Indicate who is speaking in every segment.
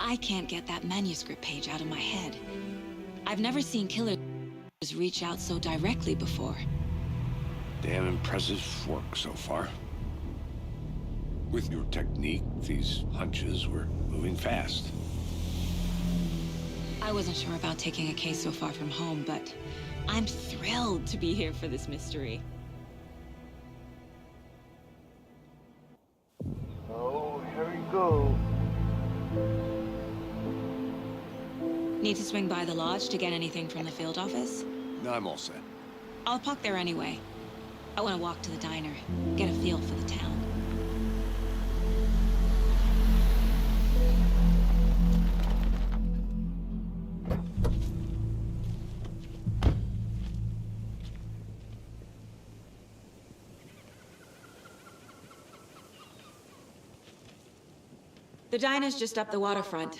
Speaker 1: I can't get that manuscript page out of my head. I've never seen killers reach out so directly before.
Speaker 2: Damn impressive work so far. With your technique, these hunches were moving fast.
Speaker 1: I wasn't sure about taking a case so far from home, but I'm thrilled to be here for this mystery.
Speaker 3: Oh, here we go.
Speaker 1: Need to swing by the lodge to get anything from the field office?
Speaker 2: No, I'm all set.
Speaker 1: I'll park there anyway. I want to walk to the diner, get a feel for the town. The diner's just up the waterfront.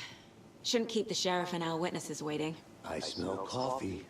Speaker 1: Shouldn't keep the sheriff and our witnesses waiting.
Speaker 4: I smell coffee.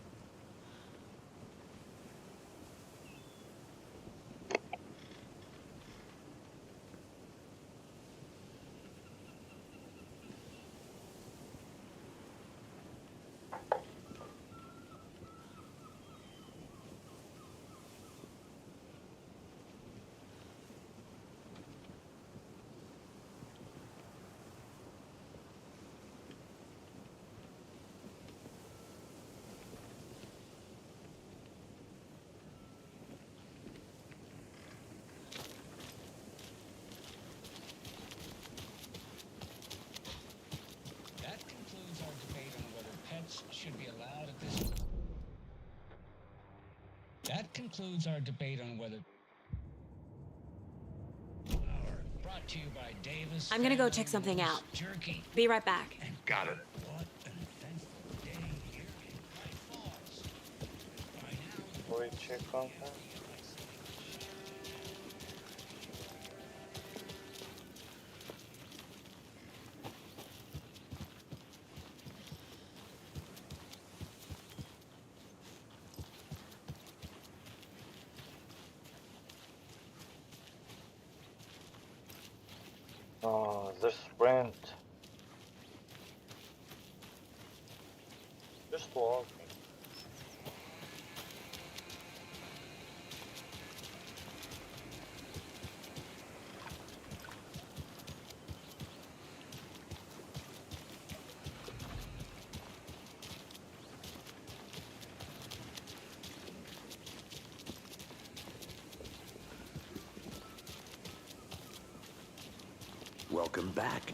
Speaker 5: That concludes our debate on whether... Brought to you by Davis.
Speaker 1: I'm gonna go check something out.
Speaker 5: Jerky.
Speaker 1: Be right back.
Speaker 2: Got it.
Speaker 5: What an eventful day here in Bright Falls. By now,
Speaker 3: We check on that. Oh, the sprint. Just walking.
Speaker 4: Welcome back.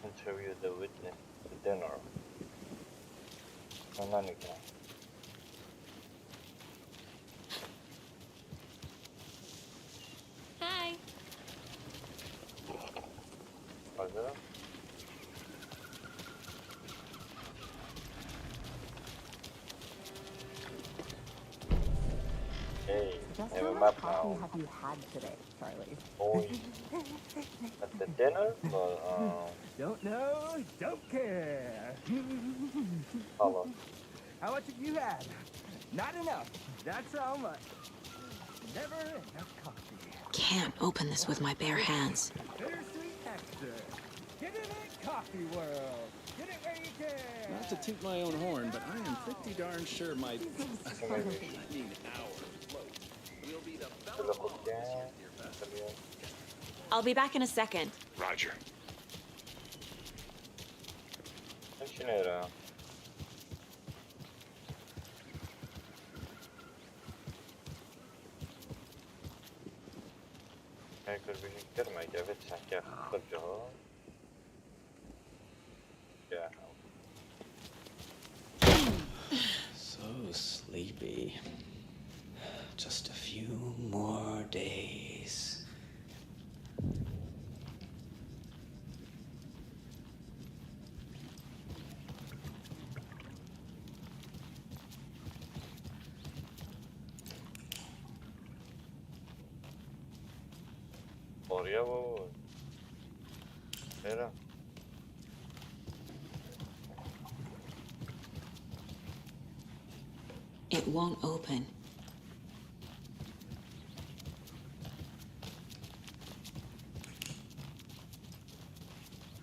Speaker 3: Interview the witness. The dinner. Nananiga.
Speaker 1: Hi.
Speaker 3: Other? Hey,
Speaker 6: Just
Speaker 3: I have
Speaker 6: how
Speaker 3: a
Speaker 6: much
Speaker 3: map
Speaker 6: coffee
Speaker 3: now.
Speaker 6: have you had today, Charlie?
Speaker 3: Oh, at the dinner? But,
Speaker 7: Don't know, don't care.
Speaker 3: hello.
Speaker 7: How much have you had? Not enough. That's how much. Never enough coffee.
Speaker 1: Can't open this with my bare hands.
Speaker 7: Bittersweet extra. Get it in Coffee World. Get it where you can.
Speaker 8: Not to toot my own horn, but I am pretty darn sure my... I mean, our float will be the belle of the ball this year, dear Beth.
Speaker 1: I'll be back in a second.
Speaker 2: Roger.
Speaker 3: Functionera. Herkül büyükler mi? Evet, sanki akıllıca. Yeah.
Speaker 8: So sleepy. Just a few more days.
Speaker 3: Oraya bu. Nere?
Speaker 1: It won't open.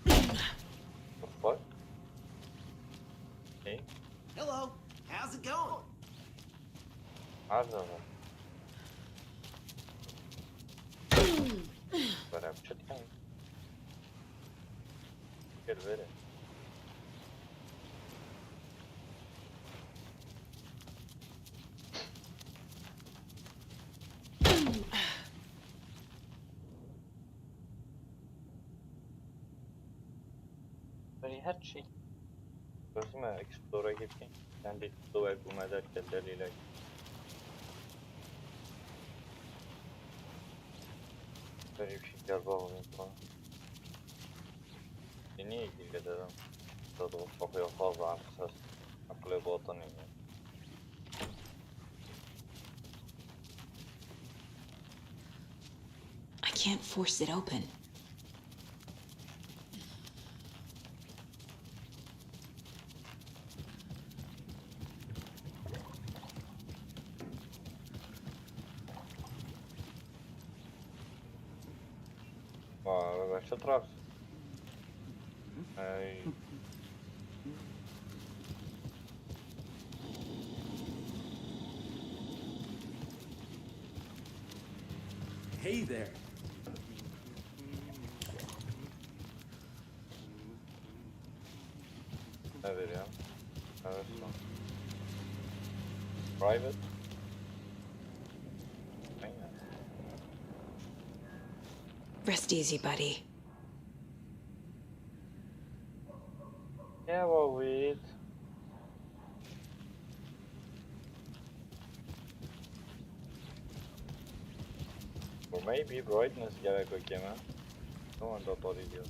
Speaker 3: The fuck? Hey,
Speaker 4: Hello. How's it going?
Speaker 3: how's that? But I'm just kidding. Get rid of it. ولی هرچی لازم اکسپلورا گفتیم چندی تو اگه اومده که دلیل بریم şeyler bağlayalım falan. Niye ilgili dedim? Tadı bakıyor fazla anksız. Akıllı boğatan yani.
Speaker 1: I can't force it open.
Speaker 3: Що трапся? Ей.
Speaker 4: Hey there.
Speaker 3: Ne veriyor? Evet. Private. Aynen.
Speaker 1: Rest easy, buddy.
Speaker 3: Yeah, well, wait. Or maybe brightness gerek yok yeme. No anda gidiyor.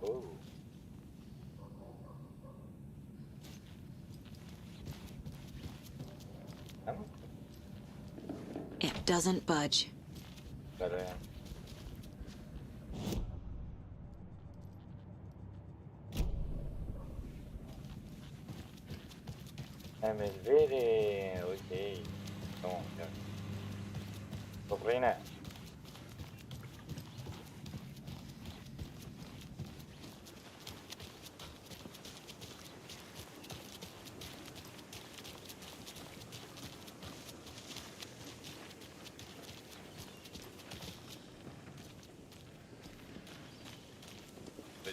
Speaker 3: Oh. Tamam.
Speaker 1: It doesn't budge.
Speaker 3: Nereye? Hemen verin. Okey. Tamam gel. Dobra yine.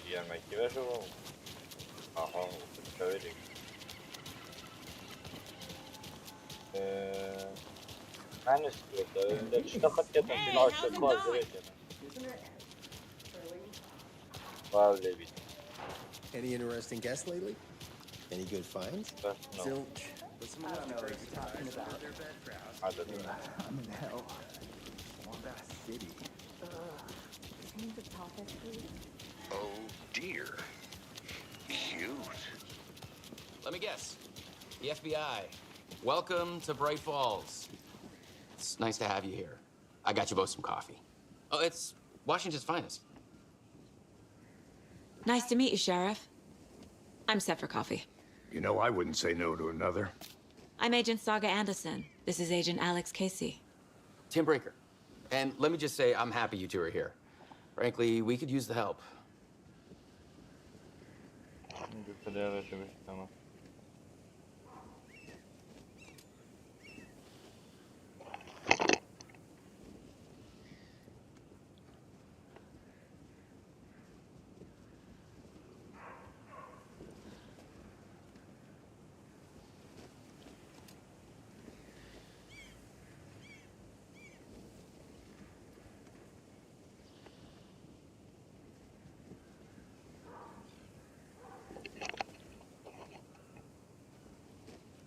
Speaker 3: Diğer mekiğe şu. Aha, şöyle. Ben istiyorum. Önde çıkart yapın. Bir açık hazır edin. Vallahi bir.
Speaker 9: Any interesting guests lately? Any good finds?
Speaker 3: Best no.
Speaker 9: Zilch.
Speaker 7: I don't know what you're talking about.
Speaker 3: Hadi dur.
Speaker 7: I'm in hell. Wombat City.
Speaker 6: Change the topic, please.
Speaker 5: Oh dear. Cute.
Speaker 10: Let me guess. The FBI. Welcome to Bright Falls. It's nice to have you here. I got you both some coffee. Oh, it's Washington's finest.
Speaker 1: Nice to meet you, Sheriff. I'm set for coffee.
Speaker 2: You know, I wouldn't say no to another.
Speaker 1: I'm Agent Saga Anderson. This is Agent Alex Casey.
Speaker 10: Tim Breaker. And let me just say, I'm happy you two are here. Frankly, we could use the help.
Speaker 3: Tamam.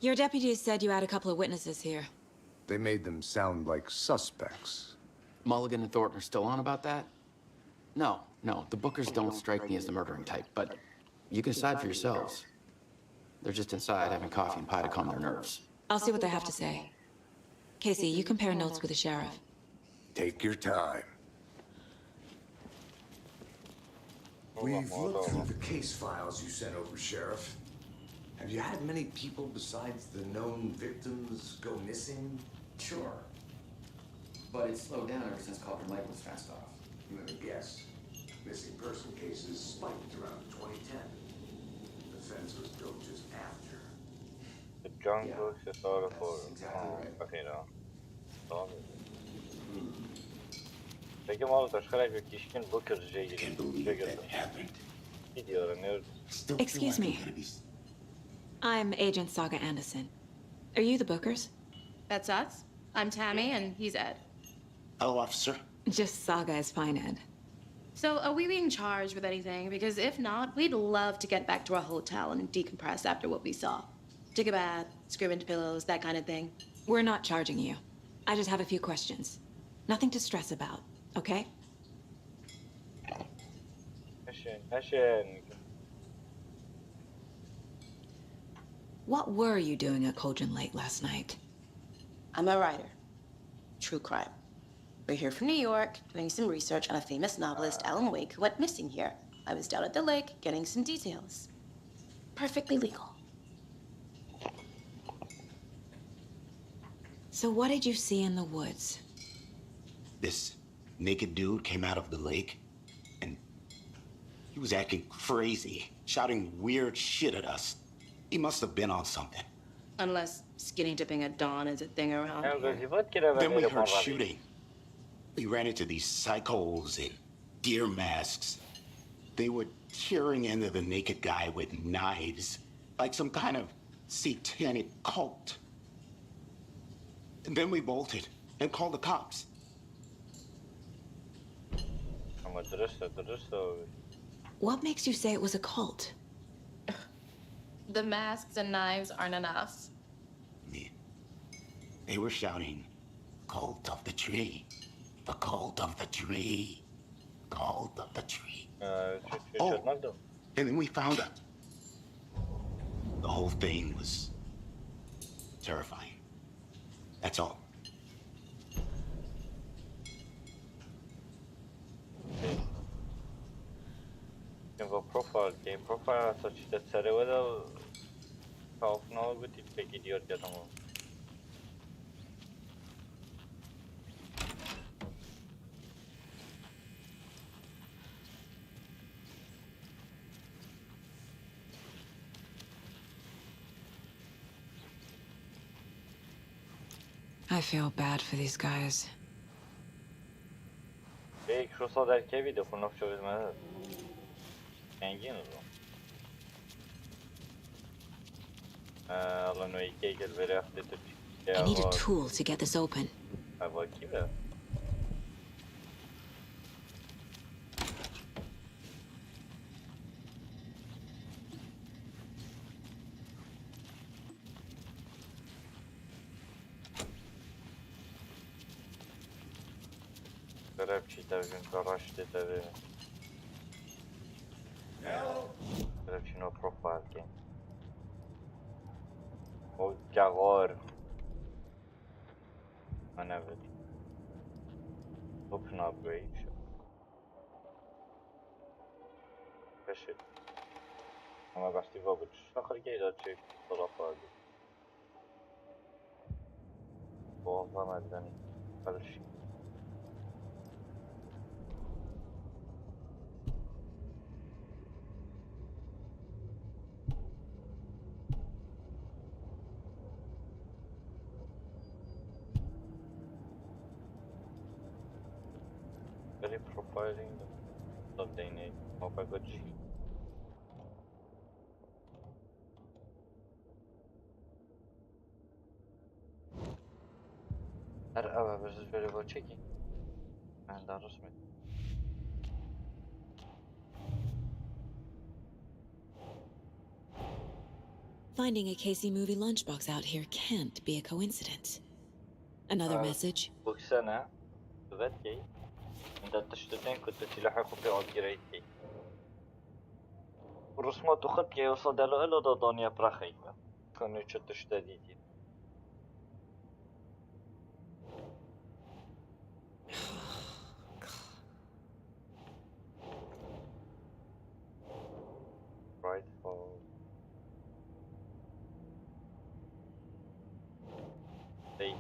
Speaker 1: Your deputies said you had a couple of witnesses here.
Speaker 2: They made them sound like suspects.
Speaker 10: Mulligan and Thornton are still on about that? No, the Bookers don't strike me as the murdering type, but you can decide for yourselves. They're just inside having coffee and pie to calm their nerves.
Speaker 1: I'll see what they have to say. Casey, you compare notes with the sheriff.
Speaker 2: Take your time.
Speaker 3: We've
Speaker 2: Looked through the case files you sent over, Sheriff.
Speaker 11: Have you had many people besides the known victims go missing?
Speaker 10: Sure. But it's slowed down ever since Copper Mike was fast off.
Speaker 11: Let me guess. Missing person cases spiked around 2010. The fence was built just after.
Speaker 3: The jungle aksesuarı
Speaker 11: That's
Speaker 3: for.
Speaker 11: exactly right.
Speaker 3: أخيرا. Tamam. Peki Mahmut Aşkaray bir kişinin bu kırıcıya
Speaker 11: Can't
Speaker 3: gidiyor.
Speaker 11: believe that happened.
Speaker 3: Gidiyor öğreniyor.
Speaker 11: Still
Speaker 1: Excuse
Speaker 11: feel
Speaker 1: me.
Speaker 11: like I'm gonna be
Speaker 1: I'm Agent Saga Anderson. Are you the Bookers?
Speaker 12: That's us. I'm Tammy, and he's Ed.
Speaker 11: Hello, officer.
Speaker 1: Just Saga is fine, Ed.
Speaker 12: So, are we being charged with anything? Because if not, we'd love to get back to our hotel and decompress after what we saw. Take a bath, scream into pillows, that kind of thing.
Speaker 1: We're not charging you. I just have a few questions. Nothing to stress about, okay?
Speaker 3: Haşen.
Speaker 1: What were you doing at Cauldron Lake last night?
Speaker 12: I'm a writer. True crime. We're here from New York, doing some research on a famous novelist, Alan Wake, who went missing here. I was down at the lake, getting some details. Perfectly legal.
Speaker 1: So what did you see in the woods?
Speaker 11: This naked dude came out of the lake, and he was acting crazy, shouting weird shit at us. He must have been on something.
Speaker 12: Unless skinny dipping at dawn is a thing around
Speaker 3: Ya
Speaker 12: here.
Speaker 3: gazibat kira
Speaker 11: Then we
Speaker 3: ben
Speaker 11: heard shooting. We ran into these psychos in deer masks. They were tearing into the naked guy with knives, like some kind of satanic cult. And then we bolted and called the cops.
Speaker 3: Ama dürüst o.
Speaker 1: What makes you say it was a cult?
Speaker 12: The masks and knives aren't enough.
Speaker 11: They were shouting, "Cult of the tree, the cult of the tree, cult of the tree."
Speaker 3: Çöçürtmektim.
Speaker 11: And then we found out. The whole thing was terrifying. That's all.
Speaker 3: Game profile such that Sarewada half now with it take it your Jatamo.
Speaker 1: I feel bad for these guys.
Speaker 3: Beh, Crusade erkeği video for not showing my engin o zaman. Alan o iki gel veri hafta
Speaker 1: I need a tool to get this open.
Speaker 3: Ha bakayım ya. Grabci devin, garażdy devin. Grabci no profile game. O Jaguar. Manevra. Open upgrade. Kaşı. Ama gasti wobec. Szachar gejda czy polopady. Bo zamedleni. Dalszy. Very profiling the DNA of a good G. This is very well checking. And that was me.
Speaker 1: Finding a Casey movie lunchbox out here can't be a coincidence. Another message.
Speaker 3: بوكسانا ذاتي عند تشتتين كنت تلاحق في عقيريتي الرسمات خط يوصل له إلى ضدانيا براخي كانوا تشتديتي right for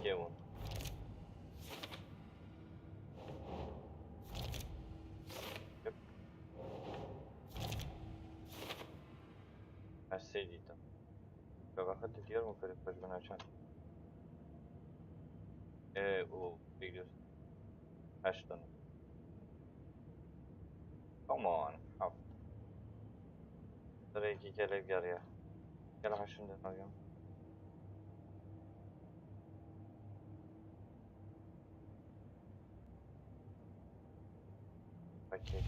Speaker 3: Kevin. Yep. هسه دیدم. به وقت دیگر ممکنه پشت چند. او بگیر. 8 تا. Come on. Up. Direkt iki kere geriye. Gel ha şimdi alıyorum. Okey.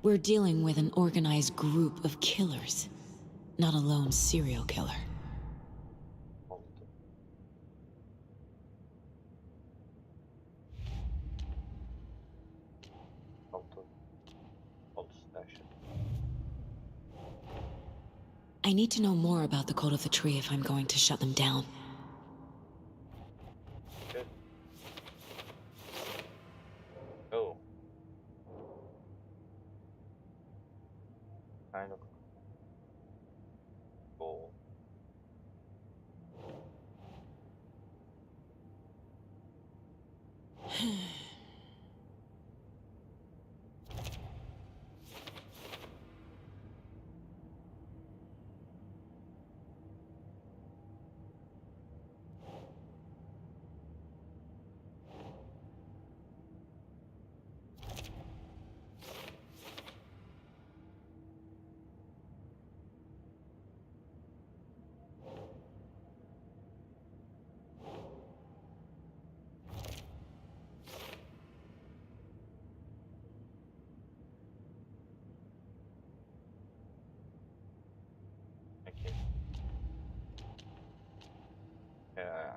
Speaker 1: We're dealing with an organized group of killers, not a lone serial killer. I need to know more about the Cult of the Tree if I'm going to shut them down.
Speaker 3: Good. Oh. Kind of. Oh.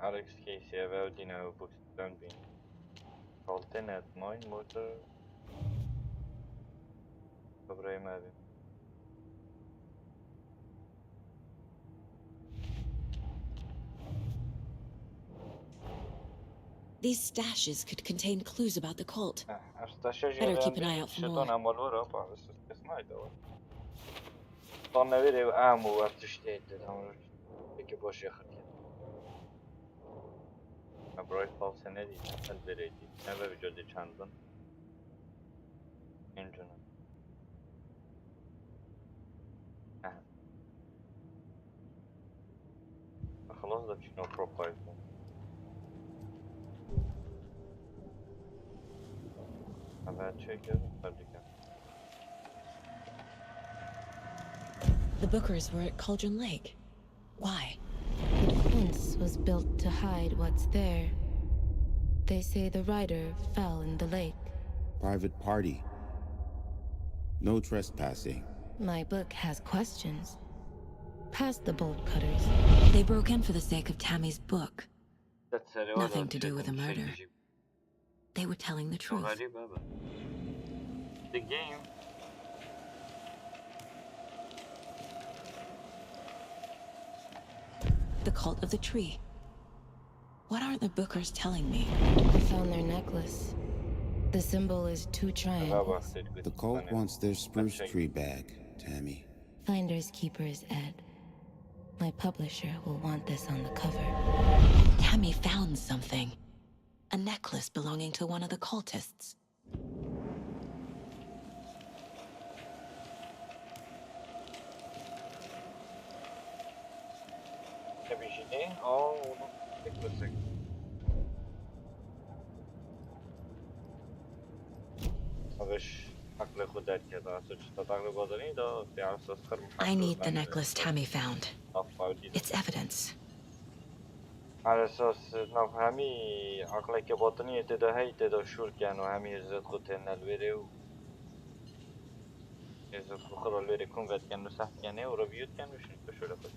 Speaker 3: Alex Casey about books don't be alternate mine motor Ibrahim abi.
Speaker 1: These stashes could contain clues about the cult. Better keep an eye out for more.
Speaker 3: Bright Falls ne diyeceğim? Elbereydi. Ne ve vücudu çandın? İncuna. خلاص ده no profile. Haber çekiyorum tabii ki.
Speaker 1: The Bookers were at Cauldron Lake. Why?
Speaker 6: The fence was built to hide what's there. They say the rider fell in the lake.
Speaker 13: Private party. No trespassing.
Speaker 6: My book has questions. Past the bolt cutters.
Speaker 1: They broke in for the sake of Tammy's book. Nothing to do with a murder. They were telling the truth.
Speaker 3: The game.
Speaker 1: The Cult of the Tree. What are the Bookers telling me?
Speaker 6: I found their necklace. The symbol is 2 triangles.
Speaker 13: The cult wants their spruce tree back, Tammy.
Speaker 6: Finders keepers, Ed. My publisher will want this on the cover.
Speaker 1: Tammy found something. A necklace belonging to one of the cultists.
Speaker 3: Oh, necklace.
Speaker 1: I need the necklace Tammy found. It's evidence.
Speaker 3: على أساس نفهمي عقلك باطنية تدا هي تدا شور كانوا همي زاد قتلنا الوري و زاد خخر الوري كون قد كانوا سحت يعني وربيوت كانوا شو لقد.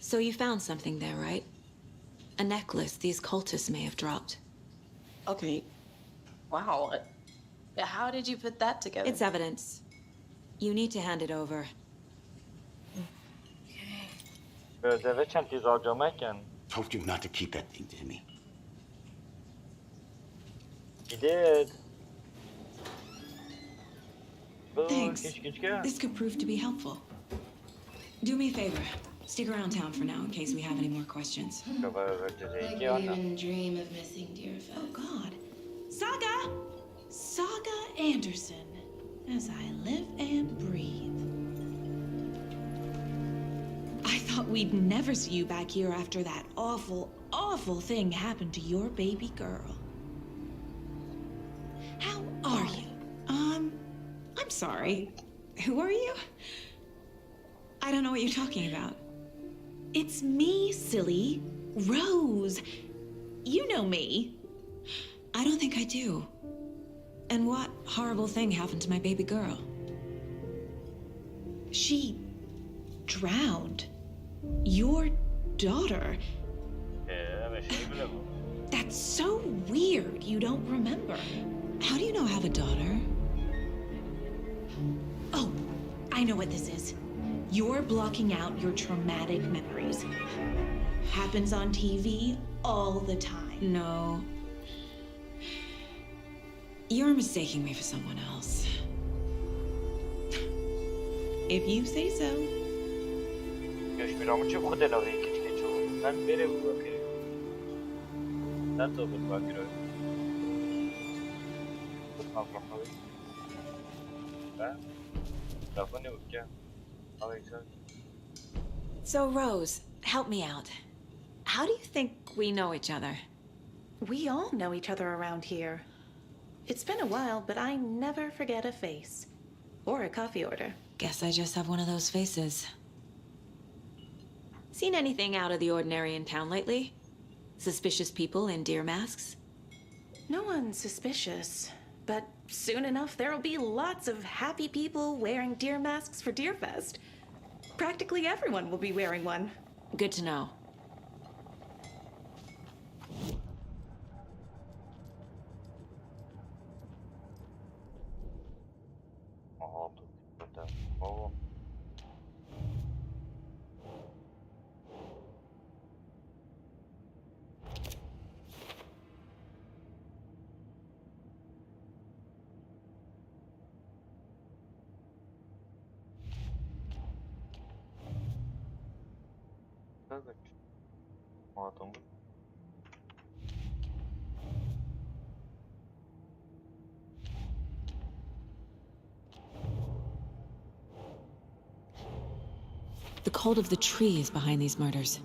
Speaker 1: So you found something there, right? A necklace these cultists may have dropped.
Speaker 12: Okay. Wow. How did you put that together?
Speaker 1: It's evidence. You need to hand it over.
Speaker 11: Told you not to keep that thing, Timmy.
Speaker 3: He did. Boo,
Speaker 1: Thanks.
Speaker 3: keşke.
Speaker 1: This could prove to be helpful. Do me a favor. Stick around town for now in case we have any more questions.
Speaker 6: Like you even dream of missing Deerfest.
Speaker 1: Oh, God. Saga! Saga Anderson. As I live and breathe. I thought we'd never see you back here after that awful, awful thing happened to your baby girl. How are you? I'm sorry. Who are you? I don't know what you're talking about. It's me, silly. Rose. You know me. I don't think I do. And what horrible thing happened to my baby girl? She drowned. Your daughter. That's so weird you don't remember. How do you know I have a daughter? Oh, I know what this is. You're blocking out your traumatic memories. Happens on TV all the time. No. You're mistaking me for someone else. If you say so.
Speaker 3: Już mi cię chodzę na wieki, cię. Tam bere bakıyor. Nerede olur bakıyor? Tutma bakıyor. Ha? Lafı ne bu ya?
Speaker 1: So, Rose, help me out. How do you think we know each other?
Speaker 12: We all know each other around here. It's been a while, but I never forget a face. Or a coffee order.
Speaker 1: Guess I just have one of those faces. Seen anything out of the ordinary in town lately? Suspicious people in deer masks?
Speaker 12: No one's suspicious. But soon enough, there'll be lots of happy people wearing deer masks for Deerfest. Practically everyone will be wearing one.
Speaker 1: Good to know.
Speaker 3: Oh.
Speaker 1: The cult of the tree is behind these murders.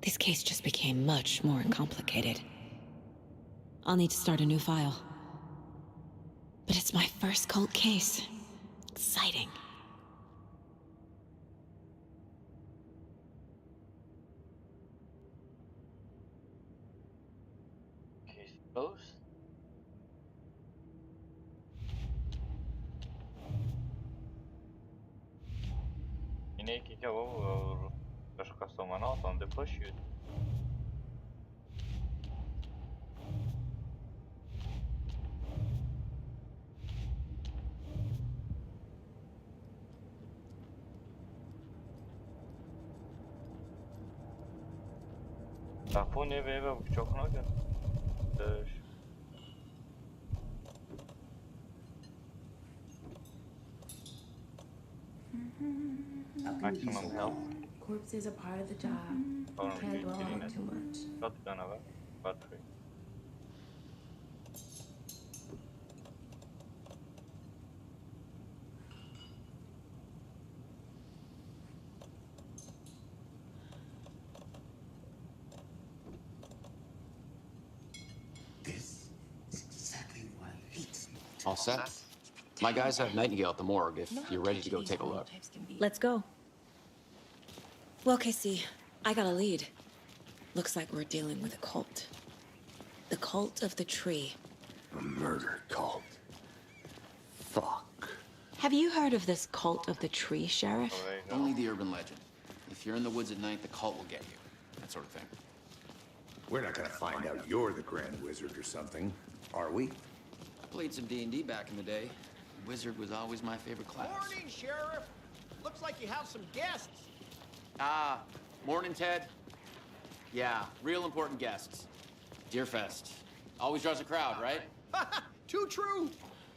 Speaker 1: This case just became much more complicated. I'll need to start a new file. But it's my first cult case. Exciting.
Speaker 3: Case closed. Yine iki kebabı kaşı kastamana atan de başıyor. Tapu ne be bu çok ne oldu? Maximum health.
Speaker 6: Corpses are part of the job. Can't dwell on it too much.
Speaker 3: Kaç tane var? Battery.
Speaker 11: This is exactly what leads me.
Speaker 10: All set? My guys have Nightingale at the morgue if you're ready to go take a look.
Speaker 1: Let's go. Well, Casey, I got a lead. Looks like we're dealing with a cult. The cult of the tree.
Speaker 2: A murder cult. Fuck.
Speaker 1: Have you heard of this cult of the tree, Sheriff?
Speaker 10: Only the urban legend. If you're in the woods at night, the cult will get you. That sort of thing.
Speaker 2: We're not gonna find out you're the Grand Wizard or something, are we?
Speaker 10: I played some D&D back in the day. Wizard was always my favorite class.
Speaker 7: Morning, Sheriff. Looks like you have some guests.
Speaker 10: Ah, morning, Ted. Yeah, real important guests. Deerfest. Always draws a crowd, right?
Speaker 9: Too true.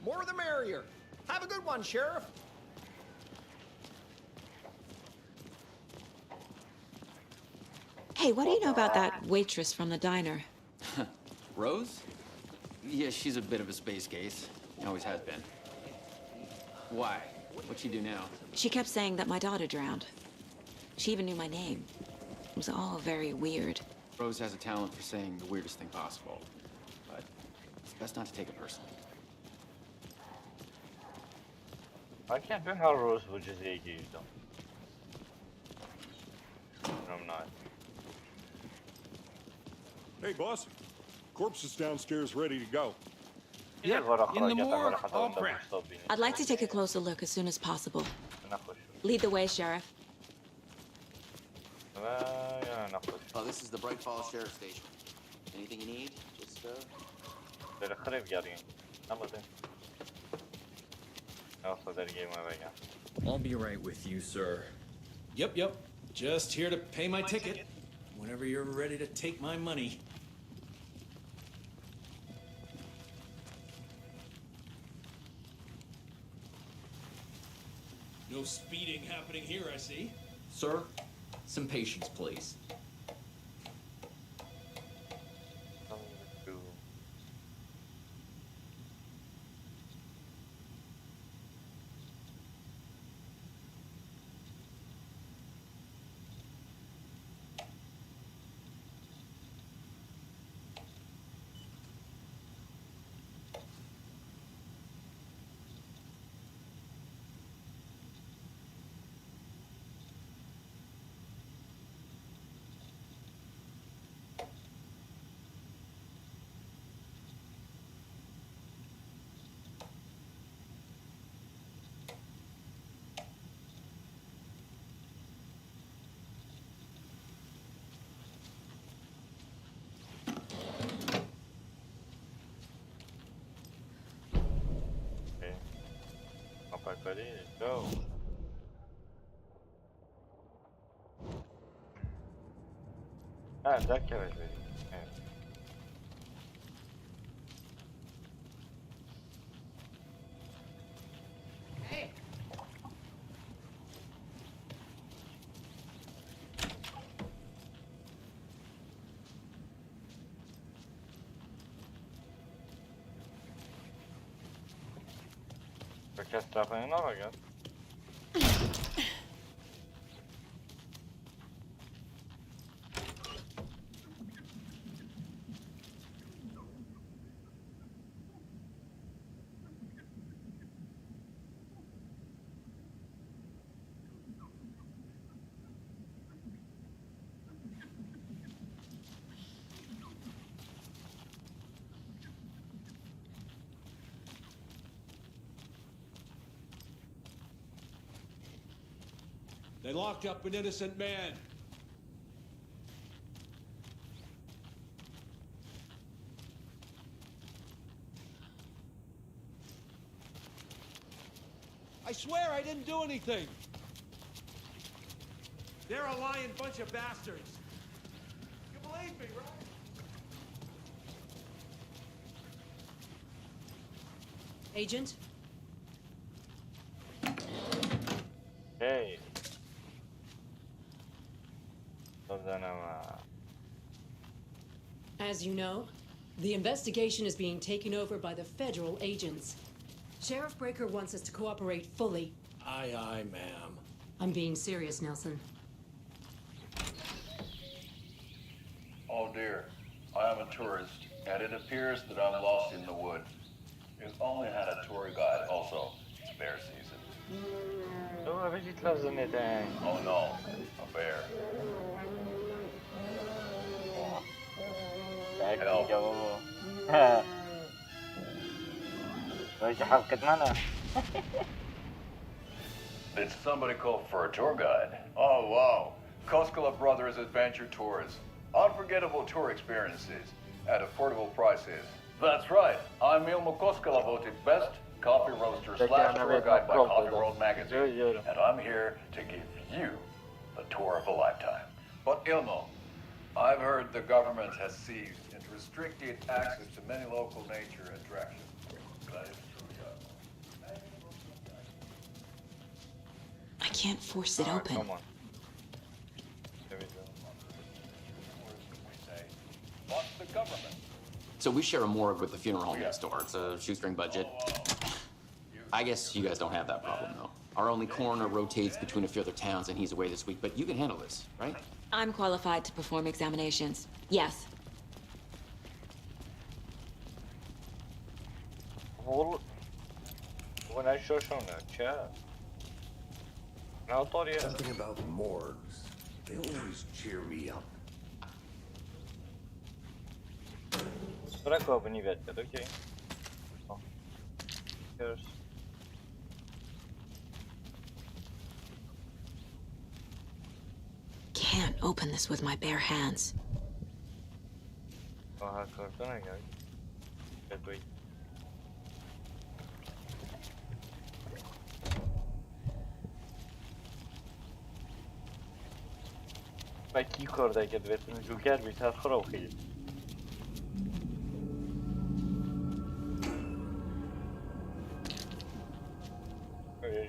Speaker 9: More the merrier. Have a good one, Sheriff.
Speaker 1: Hey, what do you know about that waitress from the diner?
Speaker 10: Rose? Yeah, she's a bit of a space case. Always has been. Why? What'd she do now?
Speaker 1: She kept saying that my daughter drowned. She even knew my name. It was all very weird.
Speaker 10: Rose has a talent for saying the weirdest thing possible. But it's best not to take it personally.
Speaker 3: I can't figure how Rose would just egg you though. I'm not.
Speaker 14: Hey, boss. Corpse is downstairs ready to go.
Speaker 3: Yeah,
Speaker 4: in the morgue. All prep.
Speaker 1: I'd like to take a closer look as soon as possible. Lead the way, Sheriff.
Speaker 10: Oh, this is the Bright Falls Sheriff Station. Anything you need? Just,
Speaker 4: I'll be right with you, sir. Yep. Just here to pay my ticket. Whenever you're ready to take my money. No speeding happening here, I see.
Speaker 15: Sir, some patience, please.
Speaker 3: Ready? Go. That carriage ready.
Speaker 16: Hey.
Speaker 3: Perché sta facendo ragazzi?
Speaker 4: They locked up an innocent man. I swear I didn't do anything. They're a lying bunch of bastards. You believe me, right?
Speaker 16: Agent?
Speaker 3: Hey.
Speaker 16: As you know, the investigation is being taken over by the federal agents. Sheriff Breaker wants us to cooperate fully.
Speaker 4: Aye, ma'am.
Speaker 16: I'm being serious, Nelson.
Speaker 17: Oh dear, I am a tourist, and it appears that I'm lost in the woods. We've only had a tour guide also. It's bear season. Oh no, a bear. Did somebody call for a tour guide? Oh wow, Koskela Brothers Adventure Tours. Unforgettable tour experiences at affordable prices. That's right, I'm Ilmo Koskela, voted best coffee roaster / tour guide by Coffee World magazine. And I'm here to give you the tour of a lifetime. But Ilmo, I've heard the government has seized restricted access to many local nature attractions. That is true, yeah.
Speaker 1: I can't force it open.
Speaker 3: Come on. There we go.
Speaker 17: What's the government?
Speaker 10: So we share a morgue with the funeral home next door. It's a shoestring budget. I guess you guys don't have that problem, though. Our only coroner rotates between a few other towns, and he's away this week. But you can handle this, right?
Speaker 1: I'm qualified to perform examinations. Yes.
Speaker 3: When I show chat. Now thought you.
Speaker 2: Something about morgues. They always cheer me up.
Speaker 3: Spreco не ведь, окей. Cheers.
Speaker 1: Can't open this with my bare hands.
Speaker 3: Ага, картона я. Это. و کی کار داره بهتون جوکر بیشتر خراب خیلی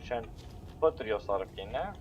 Speaker 3: عشان بطريقة صارف كنا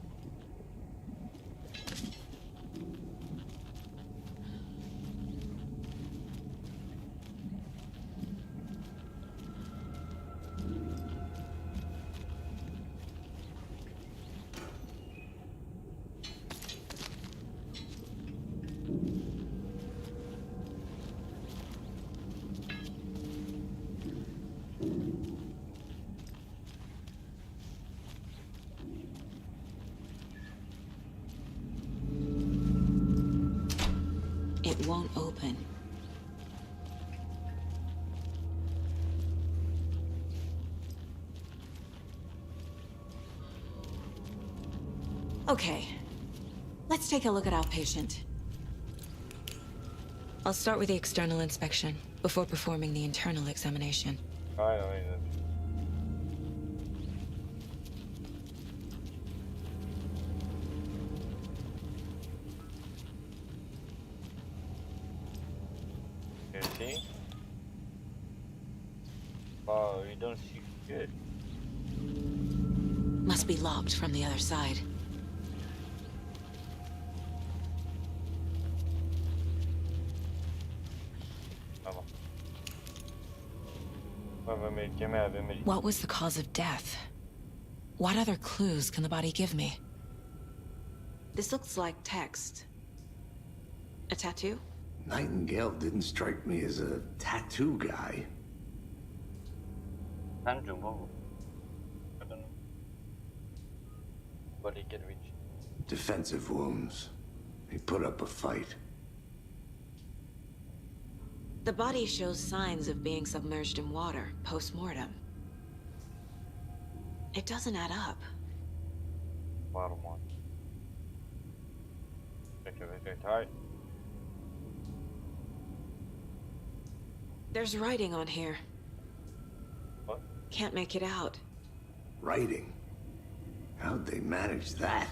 Speaker 1: It won't open. Okay, let's take a look at our patient. I'll start with the external inspection before performing the internal examination.
Speaker 3: see? Oh, we don't see good.
Speaker 1: Must be locked from the other side. What was the cause of death? What other clues can the body give me? This looks like text. A tattoo?
Speaker 2: Nightingale didn't strike me as a tattoo guy.
Speaker 3: But he can reach.
Speaker 2: Defensive wounds. He put up a fight.
Speaker 1: The body shows signs of being submerged in water post-mortem. It doesn't add up. There's writing on here.
Speaker 3: What?
Speaker 1: Can't make it out.
Speaker 2: Writing? How'd they manage that?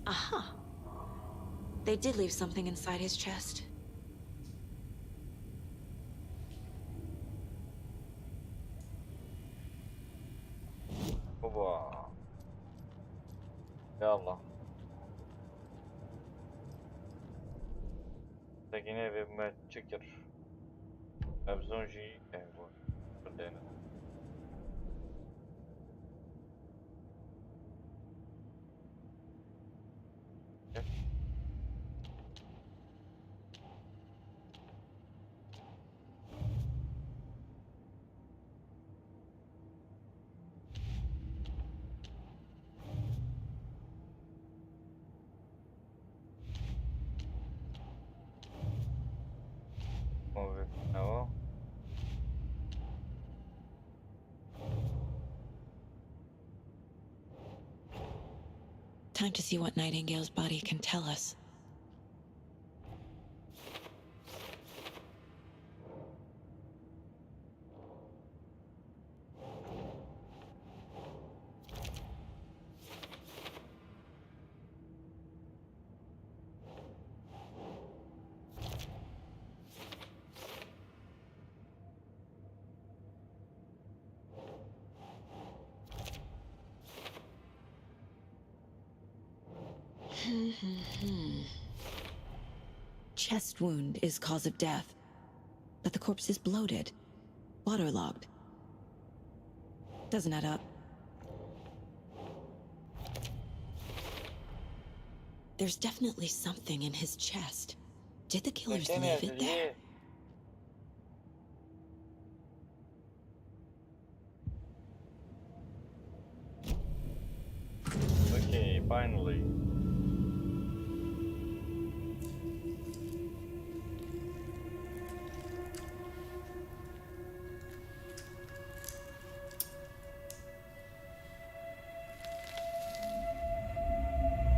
Speaker 1: Uh-huh. They did leave something inside his chest.
Speaker 3: Oba. Yallah. Tekine ve metçikir. Abzonji evo. Perdena. No.
Speaker 1: Time to see what Nightingale's body can tell us. Chest wound is cause of death, but the corpse is bloated, waterlogged. Doesn't add up. There's definitely something in his chest. Did the killers leave it there?
Speaker 3: Okay, finally.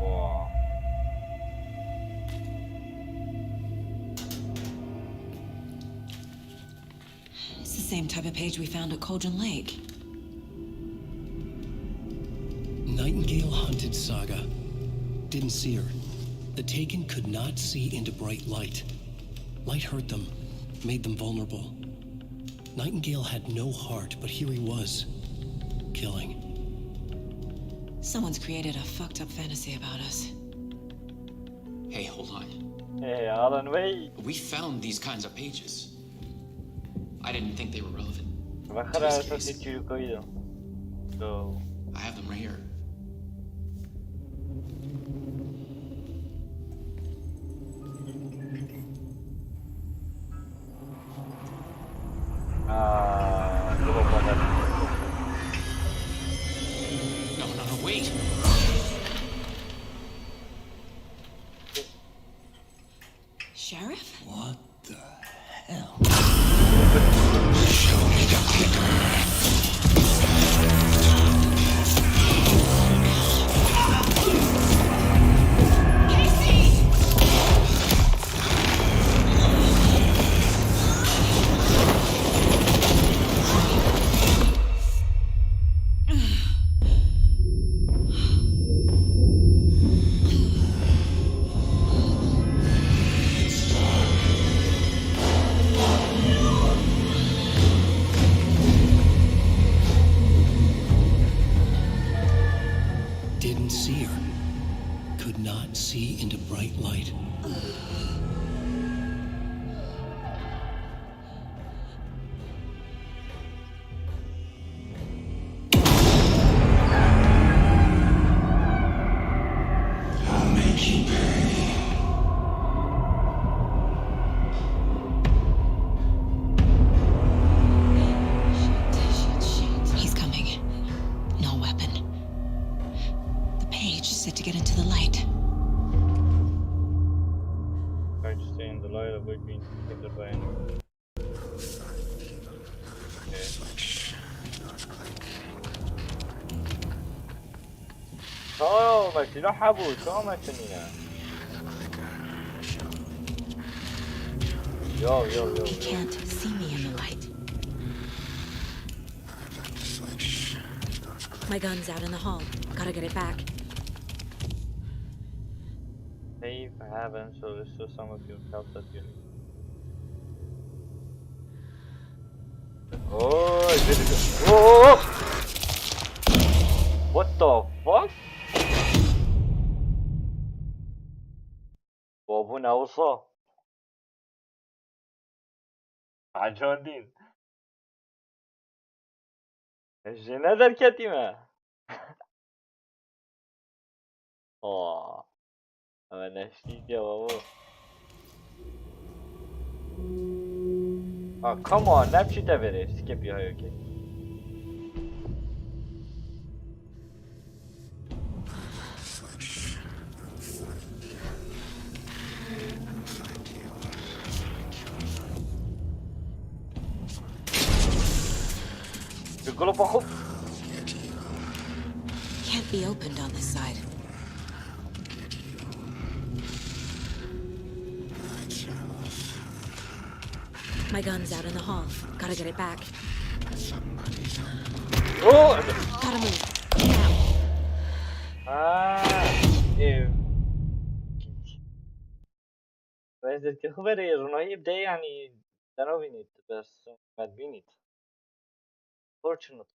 Speaker 3: Wow.
Speaker 1: It's the same type of page we found at Cauldron Lake.
Speaker 18: Nightingale hunted Saga. Didn't see her. The Taken could not see into bright light. Light hurt them, made them vulnerable. Nightingale had no heart, but here he was, killing.
Speaker 1: Someone's created a fucked up fantasy about us.
Speaker 10: Hey, hold on.
Speaker 3: Hey, Alan, wait.
Speaker 10: We found these kinds of pages. I didn't think they were relevant.
Speaker 3: Bajar a eso sí chico ido. So,
Speaker 10: I have them right here.
Speaker 3: debo poner.
Speaker 10: No, wait.
Speaker 1: Sheriff?
Speaker 18: What the hell?
Speaker 2: Show me the clicker.
Speaker 18: Didn't see her. Could not see into bright light.
Speaker 2: I'll make you pay.
Speaker 1: He's coming. No weapon. The page said to get into the light.
Speaker 3: Try to stay in the light, avoid being detected by anyone. Oh, ما شنو حبوا شو ما شنينا. Yo.
Speaker 1: He can't see me in the light. My gun's out in the hall. Gotta get it back.
Speaker 3: Save, haven't, so restore some of your health that you need. Oh, I did it. Oh! What the fuck? بابو نوصى عجوندين الجنة در كتيمة اوه اما نشتید يا بابا come on نبشي تبري skip يا هاي اوكي
Speaker 1: Can't be opened on this side. My gun's out in the hall. Gotta get it back.
Speaker 3: Oh!
Speaker 1: Gotta move.
Speaker 3: بس که خوبه رونایی بده يعني درو بینید بس مد بینید fortunate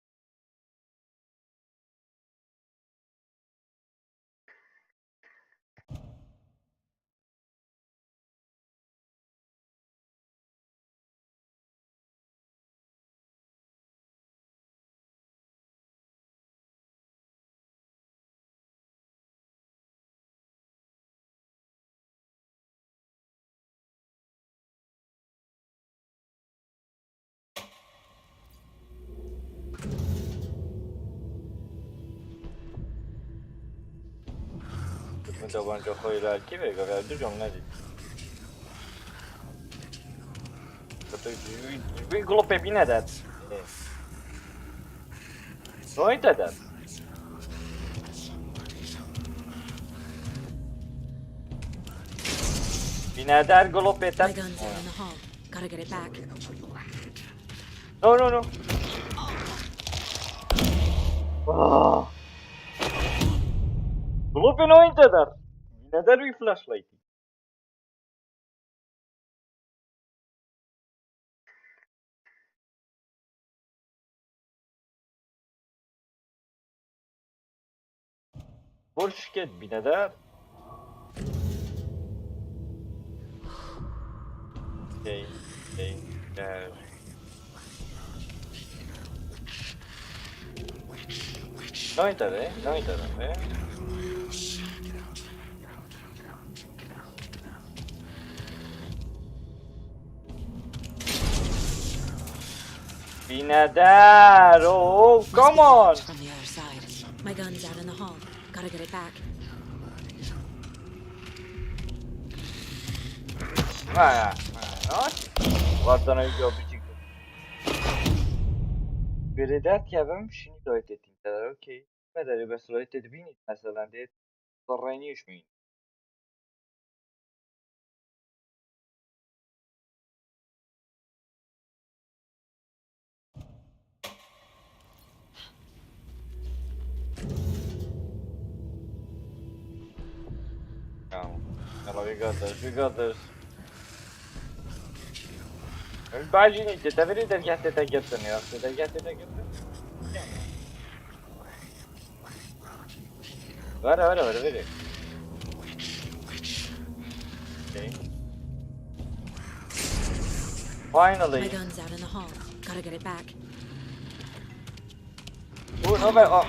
Speaker 3: davanca koyular ki ve gaverdi jonga di. Kato vi glope bine dat. Noite dat. Binader glope
Speaker 19: My
Speaker 3: dat.
Speaker 19: gun's out in the hall. Gotta get it back.
Speaker 3: No. Ah. Glope noite dat. Binader vi flashlight. Borşket binader. Okay. No entraré. Binader, oh, come on!
Speaker 19: From the other side. My gun's out in the hall. Gotta get it back.
Speaker 3: Guardano i giochi. Veredat kevim şunu da ettim kadar okey. Medali mesela ettiğini mesela de soraymış mı? No, we got this. Immagine it, te vedi del gatto te gatto ne ho, del gatto te gatto. Guarda, vedi. Okay. Finally.
Speaker 19: My gun's out in the hall. Gotta get it back.
Speaker 3: Oh, no, but oh.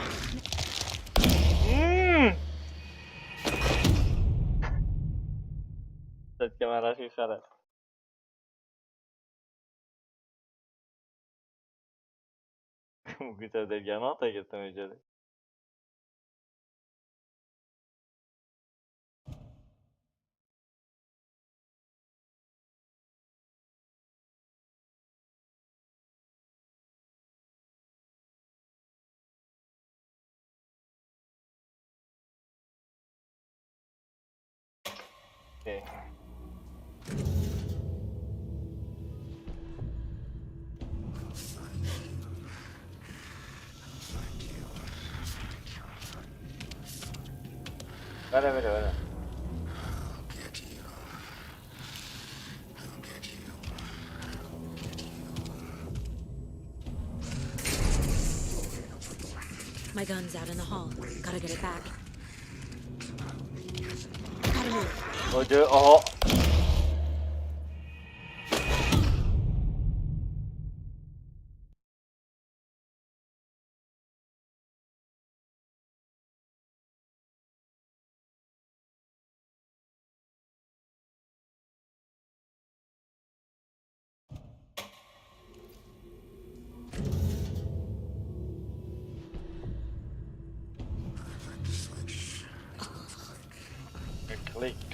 Speaker 3: Cette caméra fait faire. Güzel del ganon te gatto mi dice. Okay. Vale.
Speaker 19: My gun's out in the hall. Gotta get it back. Gotta move.
Speaker 3: Oh.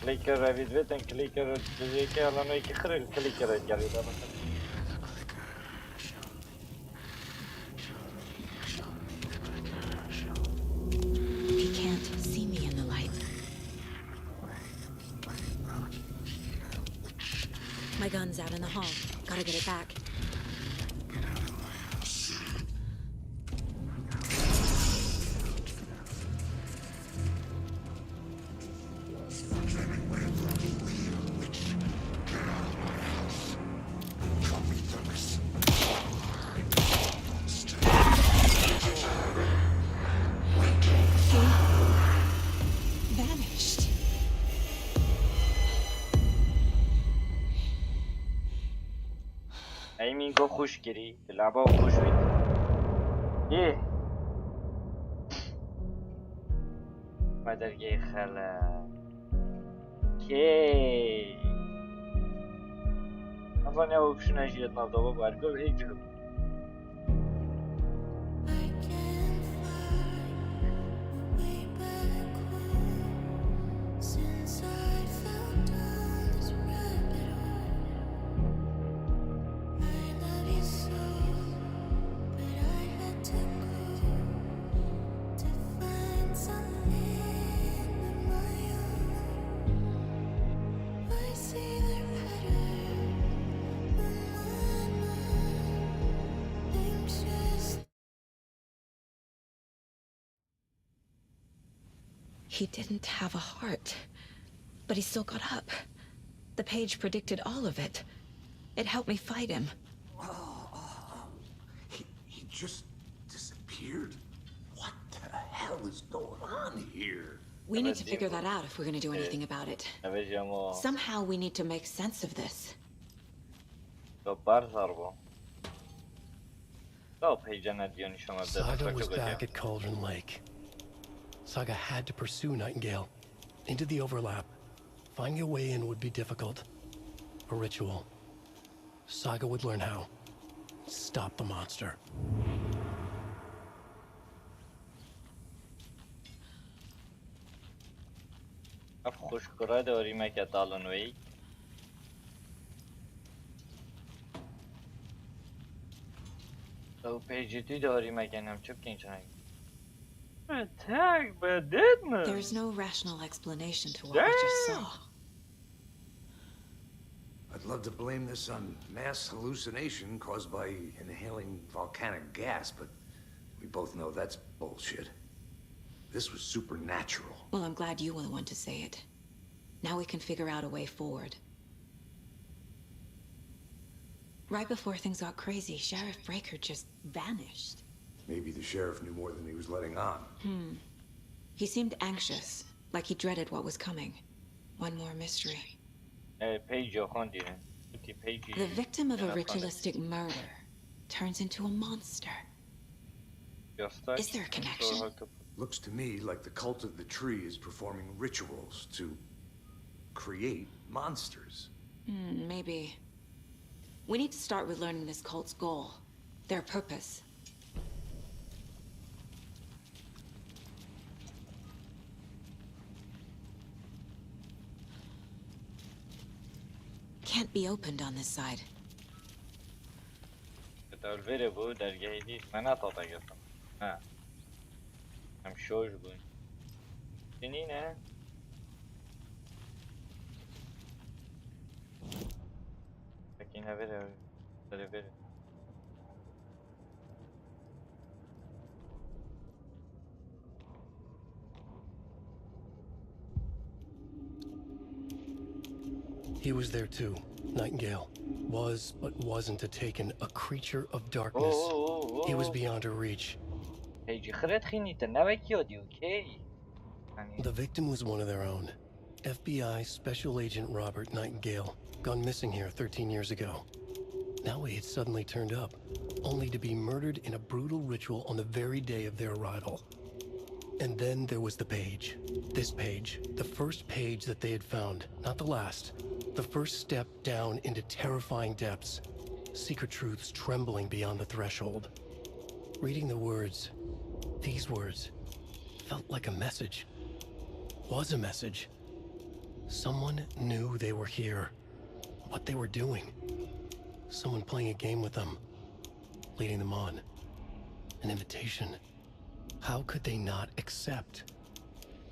Speaker 3: Klikker vid vet en klikker det kan alla nog inte klikker jag vet inte.
Speaker 19: He can't see me in the light. My gun's out in the hall. Gotta get it back.
Speaker 1: Vanished.
Speaker 3: Aiming को खुश करी लाभा खुश हुई ये mother ये खला के अब अने ऑप्शन है ये तो दबा बार को एक जगह
Speaker 19: He didn't have a heart, but he still got up. The page predicted all of it. It helped me fight him.
Speaker 2: He just disappeared? What the hell is going on here?
Speaker 19: We need to figure that out if we're gonna do anything about it.
Speaker 3: Vediamo.
Speaker 19: Somehow we need to make sense of this.
Speaker 18: Saga was back at Cauldron Lake. Saga had to pursue Nightingale. Into the overlap. Finding a way in would be difficult. A ritual. Saga would learn how. Stop the monster.
Speaker 3: خوشگرای داری مکت آلان وی او پیجیتی داری مکنم چه بکن چنگ Attack, but didn't.
Speaker 19: There's no rational explanation to what we just saw.
Speaker 2: I'd love to blame this on mass hallucination caused by inhaling volcanic gas, but we both know that's bullshit. This was supernatural.
Speaker 19: Well, I'm glad you were the one to say it. Now we can figure out a way forward. Right before things got crazy, Sheriff Breaker just vanished.
Speaker 2: Maybe the sheriff knew more than he was letting on.
Speaker 19: He seemed anxious, like he dreaded what was coming. One more mystery. The victim of a ritualistic murder turns into a monster. Is there a connection?
Speaker 2: Looks to me like the cult of the tree is performing rituals to create monsters.
Speaker 19: Maybe. We need to start with learning this cult's goal, their purpose. Can't be opened on this side.
Speaker 3: I'm sure you're going. Sinina. Aqui na vera, vera.
Speaker 18: He was there too. Nightingale. Was, but wasn't taken. A creature of darkness. He was beyond her reach. The victim was one of their own. FBI Special Agent Robert Nightingale. Gone missing here 13 years ago. Now he had suddenly turned up, only to be murdered in a brutal ritual on the very day of their arrival. And then there was the page. This page. The first page that they had found. Not the last. The first step down into terrifying depths. Secret truths trembling beyond the threshold. Reading the words, these words, felt like a message. Was a message. Someone knew they were here. What they were doing. Someone playing a game with them. Leading them on. An invitation. How could they not accept?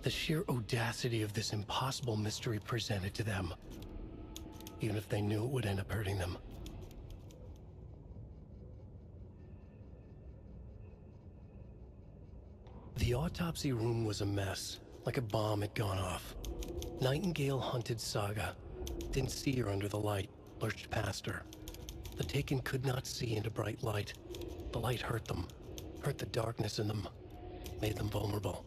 Speaker 18: The sheer audacity of this impossible mystery presented to them. Even if they knew it would end up hurting them. The autopsy room was a mess, like a bomb had gone off. Nightingale hunted Saga. Didn't see her under the light, lurched past her. The Taken could not see into bright light. The light hurt them, hurt the darkness in them, made them vulnerable.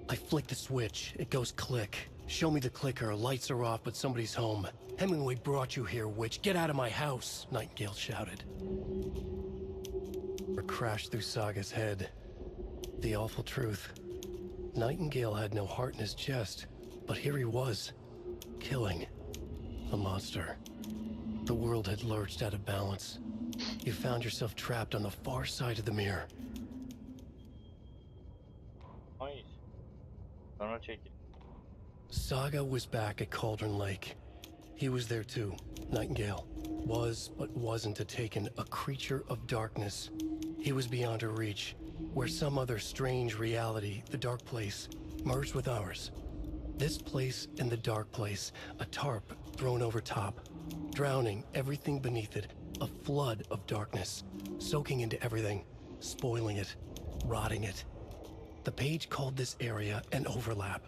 Speaker 18: I flick the switch, it goes click. Show me the clicker, lights are off, but somebody's home. Hemingway brought you here, witch. Get out of my house, Nightingale shouted. Or crashed through Saga's head. The awful truth. Nightingale had no heart in his chest, but here he was, killing a monster. The world had lurched out of balance. You found yourself trapped on the far side of the mirror. Saga was back at Cauldron Lake. He was there too, Nightingale. Was, but wasn't taken. A creature of darkness. He was beyond her reach, where some other strange reality, the dark place, merged with ours. This place and the dark place, a tarp thrown over top, drowning everything beneath it, a flood of darkness, soaking into everything, spoiling it, rotting it. The page called this area an overlap.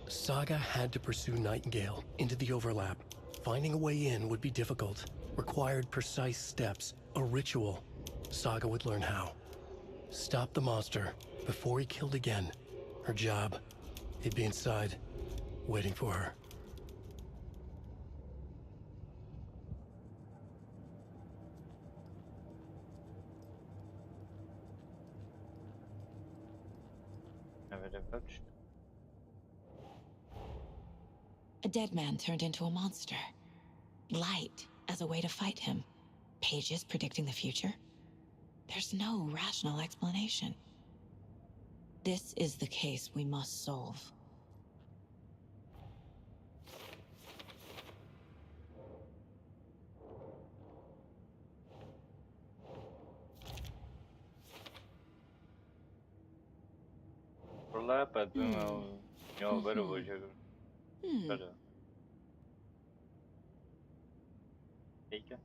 Speaker 18: Saga had to pursue Nightingale into the overlap. Finding a way in would be difficult, required precise steps, a ritual. Saga would learn how. Stop the monster before he killed again. Her job, he'd be inside, waiting for her.
Speaker 1: A dead man turned into a monster. Light as a way to fight him. Pages predicting the future? There's no rational explanation. This is the case we must solve.
Speaker 3: Overlap, I don't know. Where would you better? Taken?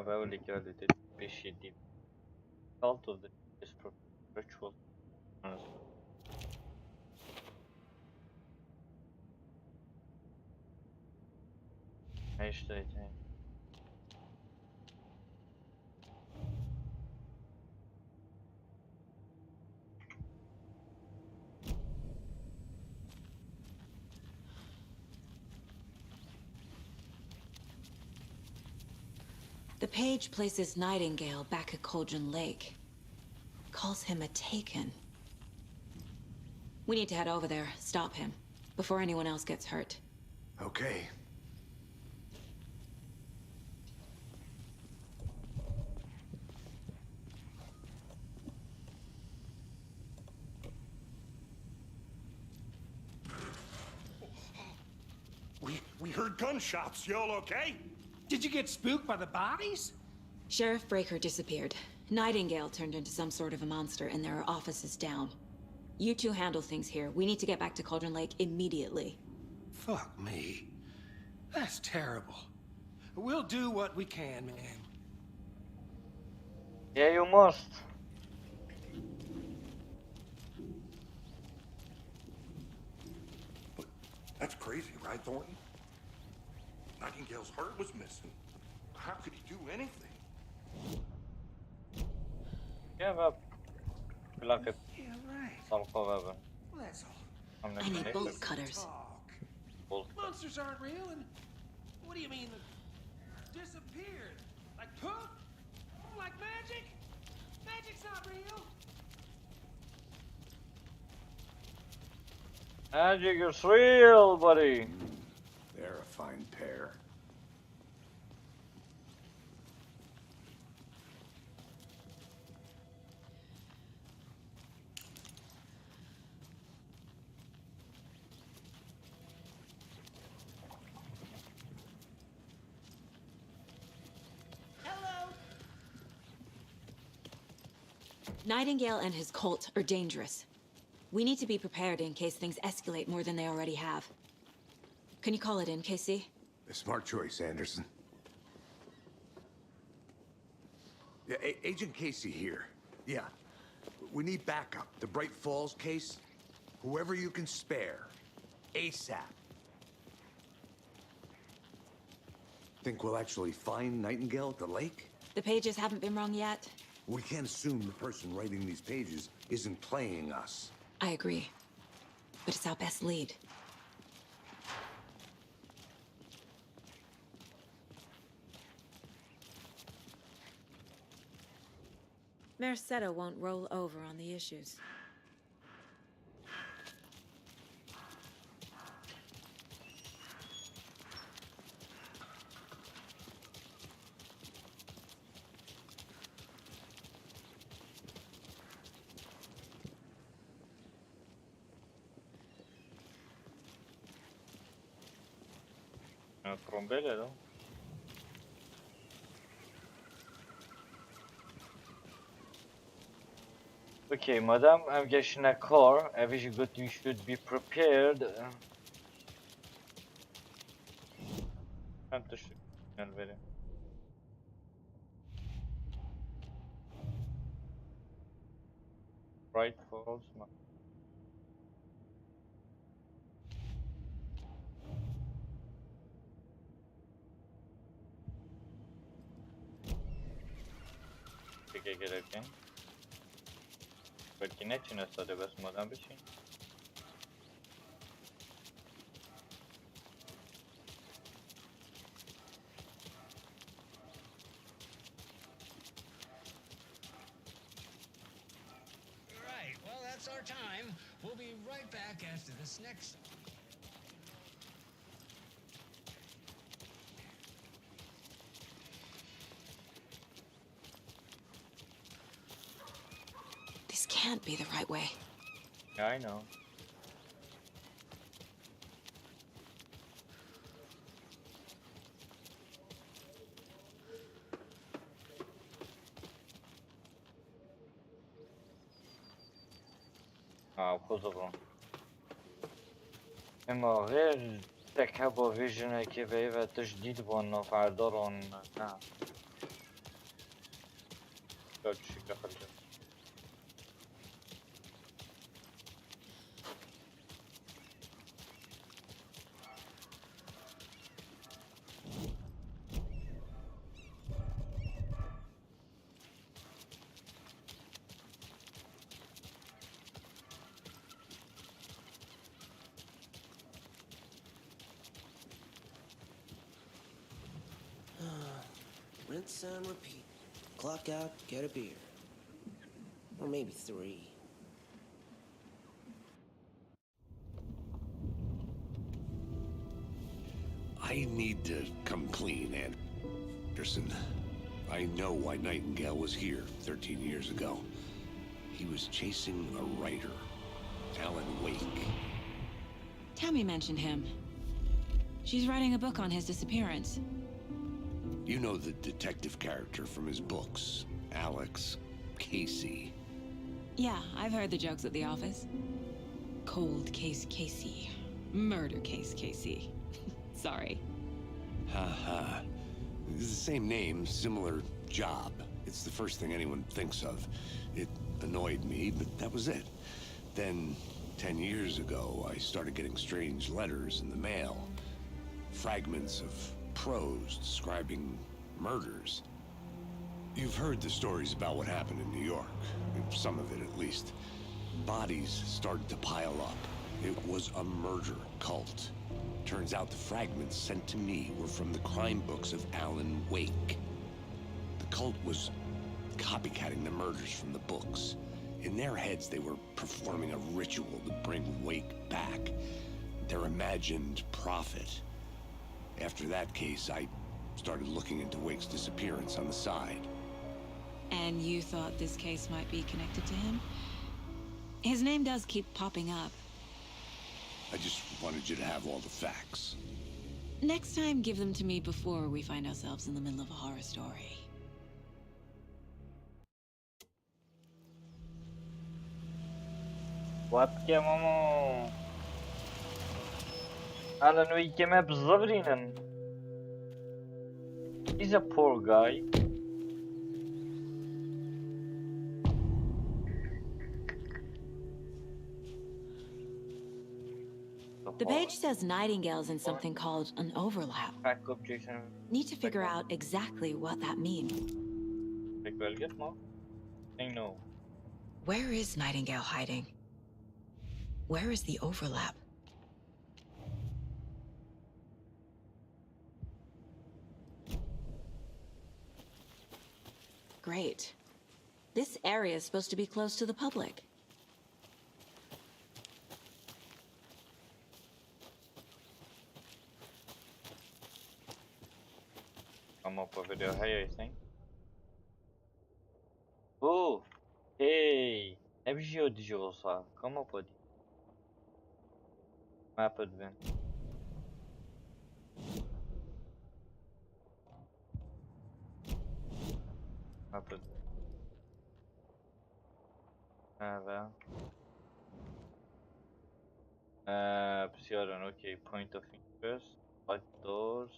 Speaker 3: Well, legally, the shitty cult of the ritual. Honestly. I think.
Speaker 1: The page places Nightingale back at Cauldron Lake. Calls him a Taken. We need to head over there, stop him, before anyone else gets hurt.
Speaker 2: Okay.
Speaker 14: We heard gunshots. Y'all okay?
Speaker 7: Did you get spooked by the bodies?
Speaker 1: Sheriff Breaker disappeared. Nightingale turned into some sort of a monster, and there are offices down. You two handle things here. We need to get back to Cauldron Lake immediately.
Speaker 7: Fuck me. That's terrible. We'll do what we can, man.
Speaker 3: Yeah, you must.
Speaker 14: That's crazy, right, Thornton? Nightingale's heart was missing. How could he do anything?
Speaker 3: Yeah, well, like it.
Speaker 7: Yeah, right.
Speaker 3: Some cover.
Speaker 7: Well, that's all.
Speaker 1: I need bolt cutters.
Speaker 7: Monsters aren't real, and what do you mean? Disappeared? Like poop? Like magic? Magic's not real.
Speaker 3: Magic is real, buddy.
Speaker 2: They're a fine pair.
Speaker 1: Nightingale and his cult are dangerous. We need to be prepared in case things escalate more than they already have. Can you call it in, KC?
Speaker 2: A smart choice, Anderson. Yeah, Agent Casey here. Yeah. We need backup. The Bright Falls case. Whoever you can spare. ASAP. Think we'll actually find Nightingale at the lake?
Speaker 1: The pages haven't been wrong yet.
Speaker 2: We can't assume the person writing these pages isn't playing us.
Speaker 1: I agree. But it's our best lead. Mercado won't roll over on the issues.
Speaker 3: trombele, da? Okay, madam, I'm getting a car. I wish you should be prepared. Ben teşekkür ederim. Bright Falls mı? Peki gelirken. Belki ne için esade basmadan bir şey.
Speaker 5: Right, well, that's our time. We'll be right back after this next.
Speaker 19: This can't be the right way.
Speaker 3: Yeah, I know. Kosovo. اما غير تكهبو فيجن كيف ايفا تجديد بانو فعدارون نعم شو شكا خرجة
Speaker 20: Rinse and repeat. Clock out, get a beer. Or maybe 3.
Speaker 21: I need to come clean, Anderson. I know why Nightingale was here 13 years ago. He was chasing a writer, Alan Wake.
Speaker 1: Tammy mentioned him. She's writing a book on his disappearance.
Speaker 21: You know the detective character from his books, Alex Casey.
Speaker 1: Yeah, I've heard the jokes at the office. Cold case Casey. Murder case Casey. Sorry.
Speaker 21: Ha. It's the same name, similar job. It's the first thing anyone thinks of. It annoyed me, but that was it. Then, 10 years ago, I started getting strange letters in the mail. Fragments of prose describing murders. You've heard the stories about what happened in New York. Some of it, at least. Bodies started to pile up. It was a murder cult. Turns out the fragments sent to me were from the crime books of Alan Wake. The cult was copycatting the murders from the books. In their heads, they were performing a ritual to bring Wake back. Their imagined prophet. After that case, I started looking into Wake's disappearance on the side.
Speaker 1: And you thought this case might be connected to him? His name does keep popping up.
Speaker 21: I just wanted you to have all the facts.
Speaker 1: Next time, give them to me before we find ourselves in the middle of a horror story.
Speaker 3: What mamo? Alan Wake ما بزغرينن. He's a poor guy.
Speaker 19: The page says Nightingale's in something called an overlap. Need to figure out exactly what that means.
Speaker 3: I know.
Speaker 19: Where is Nightingale hiding? Where is the overlap? Great. This area is supposed to be close to the public.
Speaker 3: Come up with video here, I think. Oh, hey, ne bir şey ödeyecek olsa, come up with it. Map advent. هذا هذا بسيارة اوكي point of interest like doors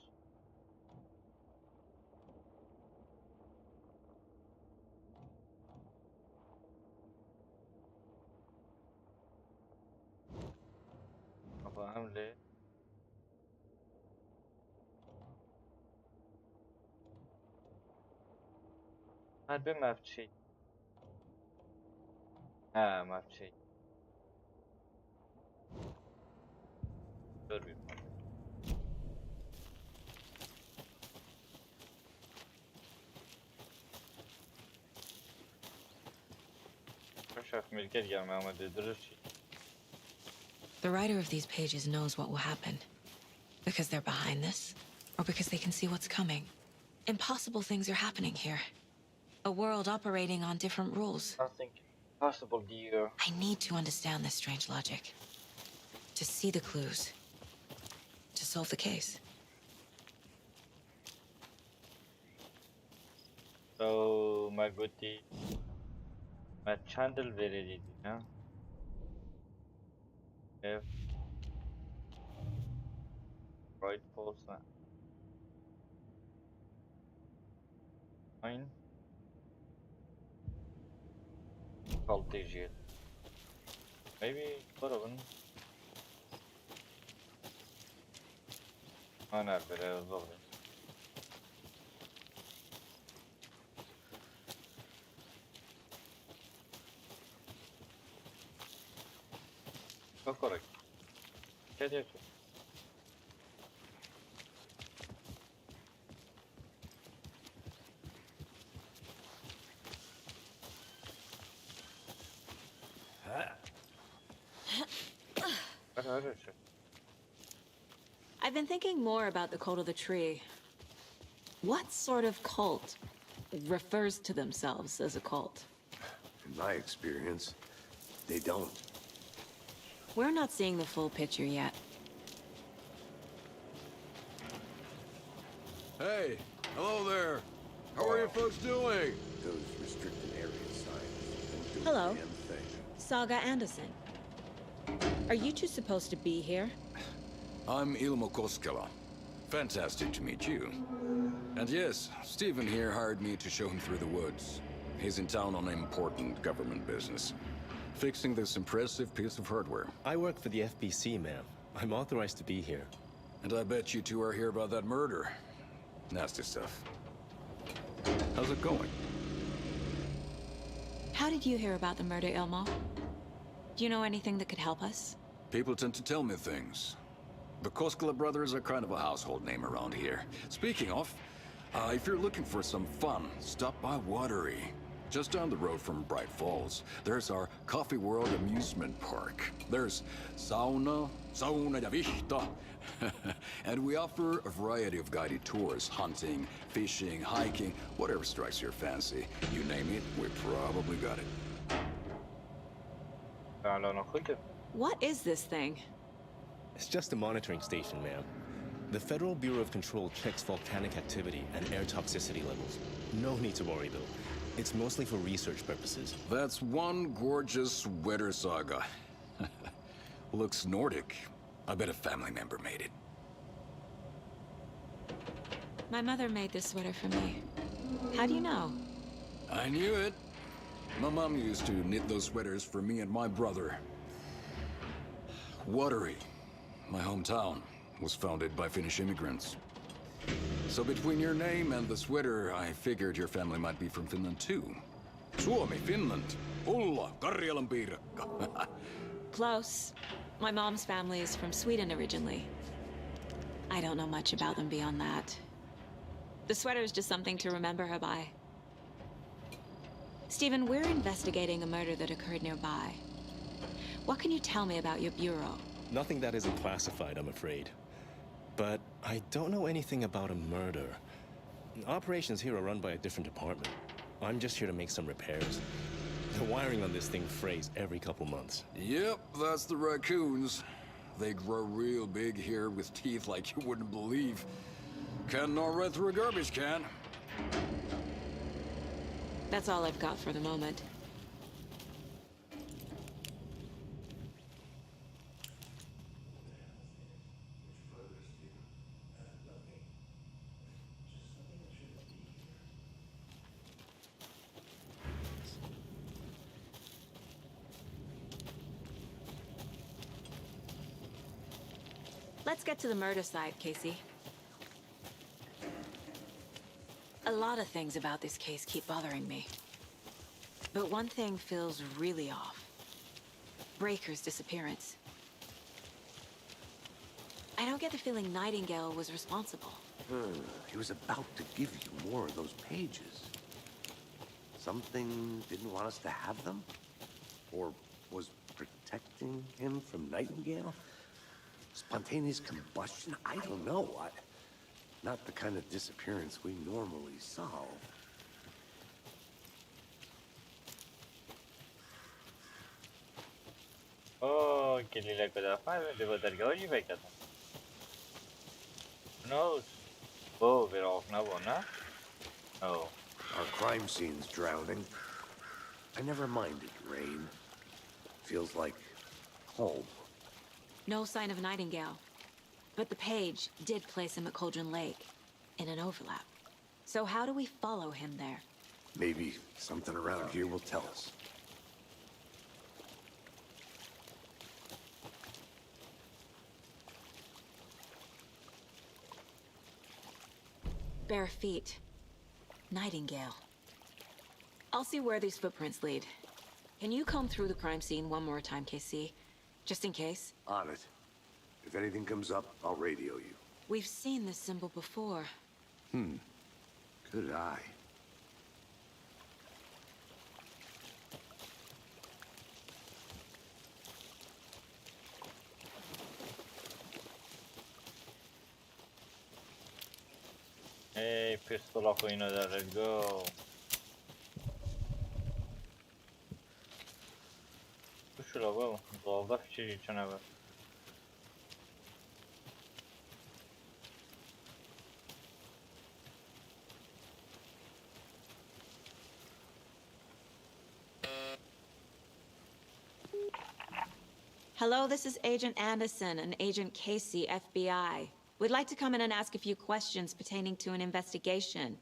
Speaker 3: ابغى اعمل هاد ما في شيء ما في شيء دور شاف ملكت يا ما درشي.
Speaker 19: The writer of these pages knows what will happen. Because they're behind this, or because they can see what's coming. Impossible things are happening here. A world operating on different rules.
Speaker 3: Nothing possible, dear.
Speaker 19: I need to understand this strange logic. To see the clues. To solve the case.
Speaker 3: So, my goodie. My chandel very easy, huh? If right pulse fine. Cultigate. Maybe Koravan. أنا أعرف بالضبط. Correct. Yes.
Speaker 19: I've been thinking more about the cult of the tree. What sort of cult refers to themselves as a cult?
Speaker 2: In my experience, they don't.
Speaker 19: We're not seeing the full picture yet.
Speaker 8: Hey, hello there. How are you folks doing?
Speaker 2: Those restricted area signs.
Speaker 19: Hello. Saga Anderson. Are you two supposed to be here?
Speaker 8: I'm Ilmo Koskela. Fantastic to meet you. And yes, Stephen here hired me to show him through the woods. He's in town on important government business. Fixing this impressive piece of hardware.
Speaker 22: I work for the FBC, ma'am. I'm authorized to be here.
Speaker 8: And I bet you two are here about that murder. Nasty stuff. How's it going?
Speaker 19: How did you hear about the murder, Ilmo? Do you know anything that could help us?
Speaker 8: People tend to tell me things. The Koskela brothers are kind of a household name around here. Speaking of, if you're looking for some fun, stop by Watery. Just down the road from Bright Falls, there's our Coffee World amusement park. There's sauna ja vihta. And we offer a variety of guided tours, hunting, fishing, hiking, whatever strikes your fancy. You name it, we probably got it.
Speaker 19: What is this thing?
Speaker 22: It's just a monitoring station, ma'am. The Federal Bureau of Control checks volcanic activity and air toxicity levels. No need to worry, though. It's mostly for research purposes.
Speaker 8: That's one gorgeous sweater, Saga. Looks Nordic. I bet a family member made it.
Speaker 19: My mother made this sweater for me. How do you know?
Speaker 8: I knew it. My mom used to knit those sweaters for me and my brother. Watery, my hometown, was founded by Finnish immigrants. So between your name and the sweater, I figured your family might be from Finland too. Suomi, Finland. Ulla, Karjalan piirakka.
Speaker 19: Close. My mom's family is from Sweden originally. I don't know much about them beyond that. The sweater is just something to remember her by. Stephen, we're investigating a murder that occurred nearby. What can you tell me about your bureau?
Speaker 22: Nothing that isn't classified, I'm afraid. But I don't know anything about a murder. Operations here are run by a different department. I'm just here to make some repairs. The wiring on this thing frays every couple months.
Speaker 8: Yep, that's the raccoons. They grow real big here with teeth like you wouldn't believe. Can't gnaw right through a garbage can.
Speaker 19: That's all I've got for the moment. Let's get to the murder side, Casey. A lot of things about this case keep bothering me. But one thing feels really off. Breaker's disappearance. I don't get the feeling Nightingale was responsible.
Speaker 2: He was about to give you more of those pages. Something didn't want us to have them? Or was protecting him from Nightingale? Spontaneous combustion? I don't know. Not the kind of disappearance we normally solve.
Speaker 3: Oh, che lì leggo da fare, devo dare oggi vecchia. No. Oh, però una buona. Oh.
Speaker 2: Our crime scene's drowning. I never minded rain. Feels like home.
Speaker 19: No sign of Nightingale. But the page did place him at Cauldron Lake, in an overlap. So how do we follow him there?
Speaker 2: Maybe something around here will tell us.
Speaker 19: Bare feet. Nightingale. I'll see where these footprints lead. Can you comb through the crime scene one more time, KC? Just in case?
Speaker 2: On it. If anything comes up, I'll radio you.
Speaker 19: We've seen this symbol before.
Speaker 2: Good eye.
Speaker 3: Hey, pistola coino there, let's go. Şuraya bak, dolda fikir içine bak.
Speaker 19: Hello, this is Agent Anderson and Agent Casey, FBI. We'd like to come in and ask a few questions pertaining to an investigation.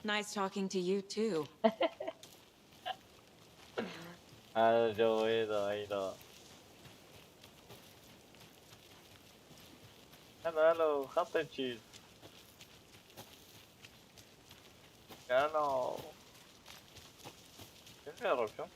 Speaker 19: Nice talking to you, too.
Speaker 3: Hello, hot cheese. Hello. ¿Qué es eso?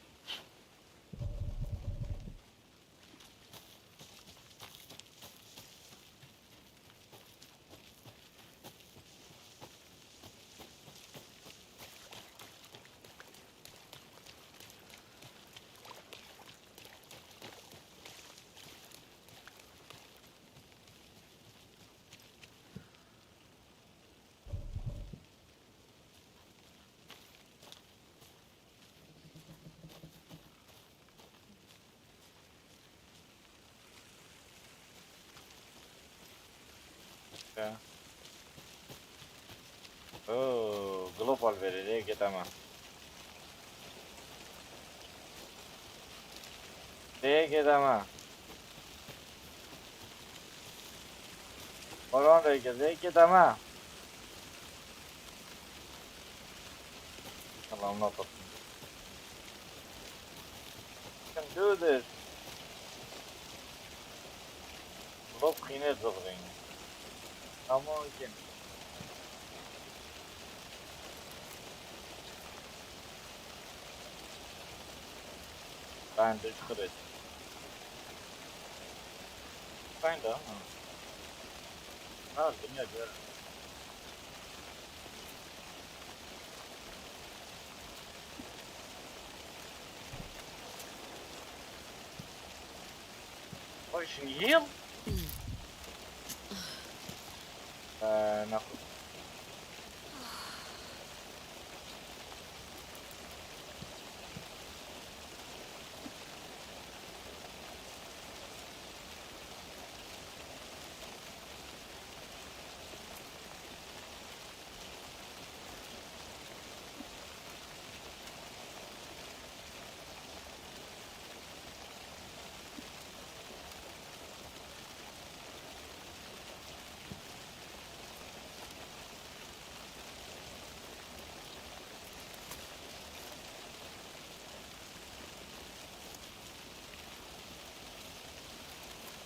Speaker 3: Oh, global verecek tamam. Peki tamam. Oran verecek tamam. Tamam, not up. Can do this. Look in it, Zogring. Come on again. Bandage correct. Kinda. Ah, dünya güzel. Oh, şimdi heal. Nako.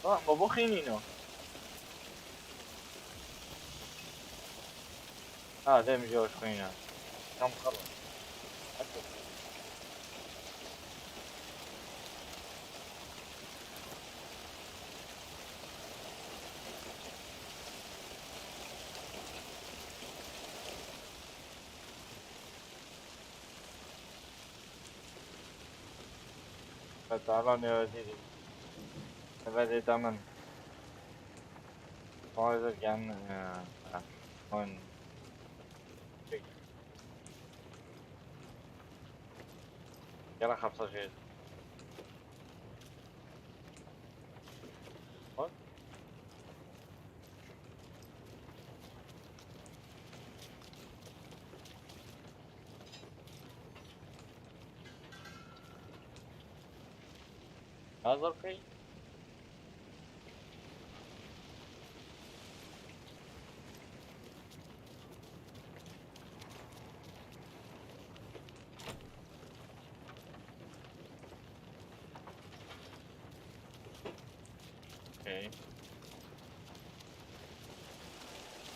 Speaker 3: بابا خينينو ده مجوش خينا كم خلص فتعالوا يا سيدي بدي تمن عايزك يعني هون يلا 5 جيز هذا في اوكي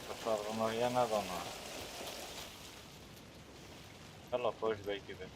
Speaker 3: فصار يانا ضنا يلا خوش بيكي بي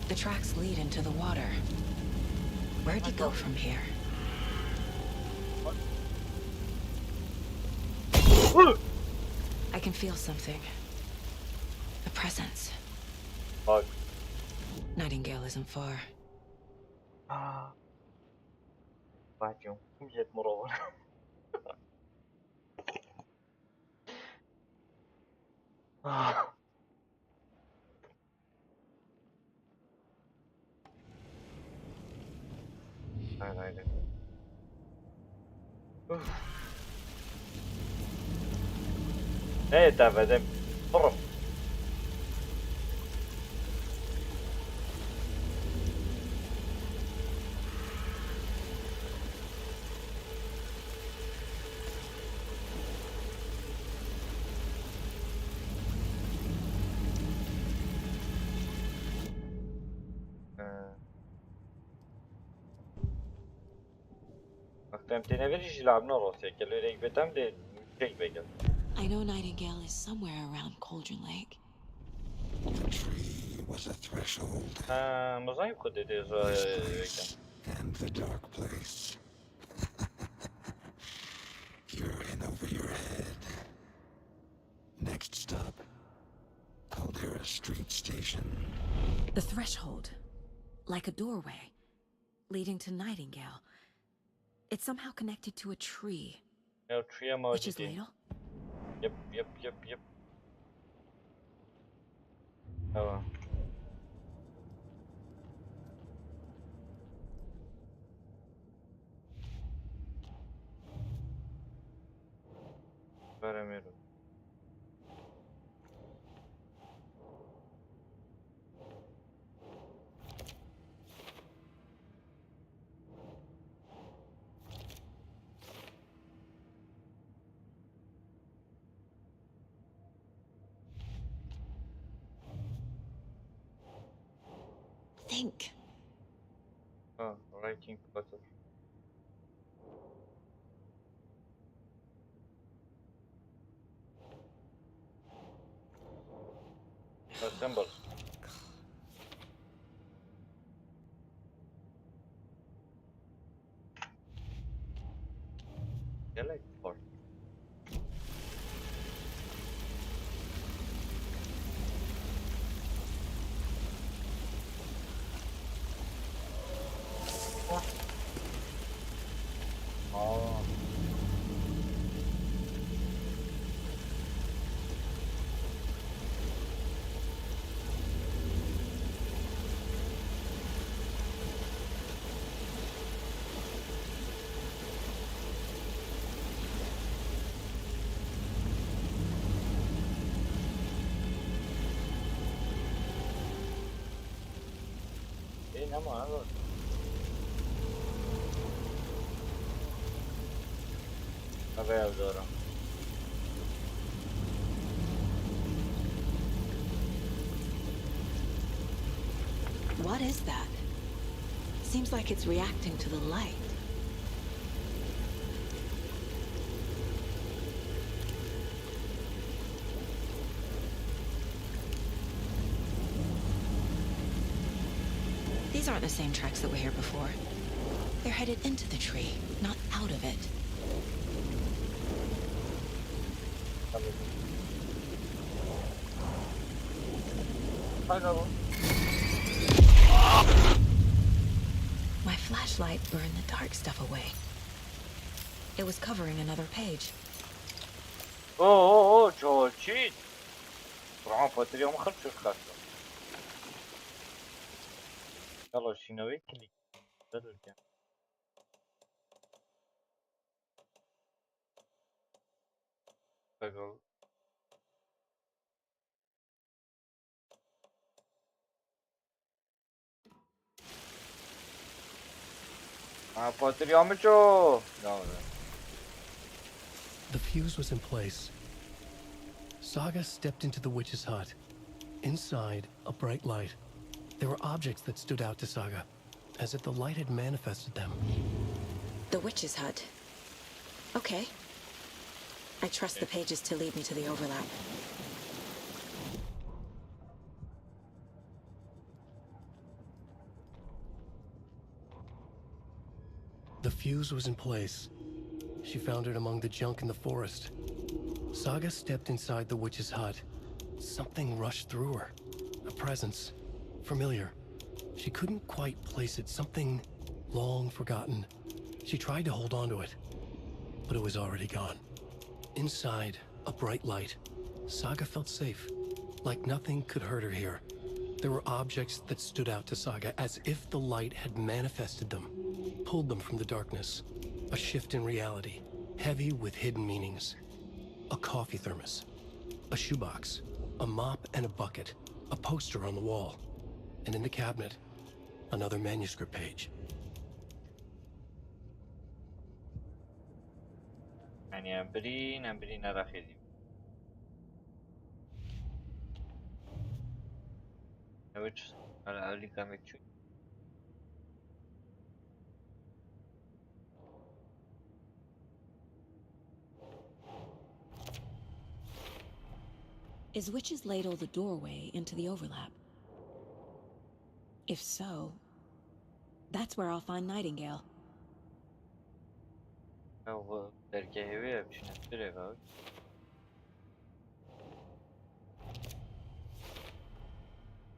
Speaker 19: The tracks lead into the water. Where'd you go from here? I can feel something. A presence.
Speaker 3: Bug.
Speaker 19: Nightingale isn't far.
Speaker 3: Vacuum. Jet moreover. Aynen. ايه تابع دم برف وقتی نویش لعبنا روسیه که لیک بتم ده چک بگم.
Speaker 19: I know Nightingale is somewhere around Cauldron Lake.
Speaker 11: The tree was a threshold.
Speaker 3: مزايم خود ده بگم.
Speaker 11: And the dark place. You're in over your head. Next stop, Caldera Street Station.
Speaker 19: The threshold, like a doorway, leading to Nightingale. It's somehow connected to a tree.
Speaker 3: No tree
Speaker 19: Which is ladle?
Speaker 3: Yep. Oh. Paramiro.
Speaker 19: Think.
Speaker 3: Oh, writing puzzle. Symbol. Yeah, like for. Oh. Enamorado. Vabbè, adoro.
Speaker 1: What is that? Seems like it's reacting to the light.
Speaker 19: These aren't the same tracks that were here before. They're headed into the tree, not out of it. My flashlight burned the dark stuff away. It was covering another page.
Speaker 3: Oh, Georgie! Bravo, потерял хочу как-то. Hello, Shinobi. Pegou. Potteriamoci! No,
Speaker 18: The fuse was in place. Saga stepped into the witch's hut. Inside, a bright light. There were objects that stood out to Saga, as if the light had manifested them.
Speaker 19: The witch's hut. Okay. I trust the pages to lead me to the overlap.
Speaker 18: The fuse was in place. She found it among the junk in the forest. Saga stepped inside the witch's hut. Something rushed through her. A presence. Familiar. She couldn't quite place it. Something long forgotten. She tried to hold on to it, but it was already gone. Inside, a bright light. Saga felt safe. Like nothing could hurt her here. There were objects that stood out to Saga as if the light had manifested them. Pulled them from the darkness. A shift in reality, heavy with hidden meanings. A coffee thermos, a shoebox, a mop and a bucket, a poster on the wall, and in the cabinet, another manuscript page.
Speaker 3: يعني بري نرى خيدي. Which على اللي كان مكتوب.
Speaker 1: Is Witch's Ladle the doorway into the overlap? If so, that's where I'll find Nightingale.
Speaker 3: أو درجة هوية بشنو ترى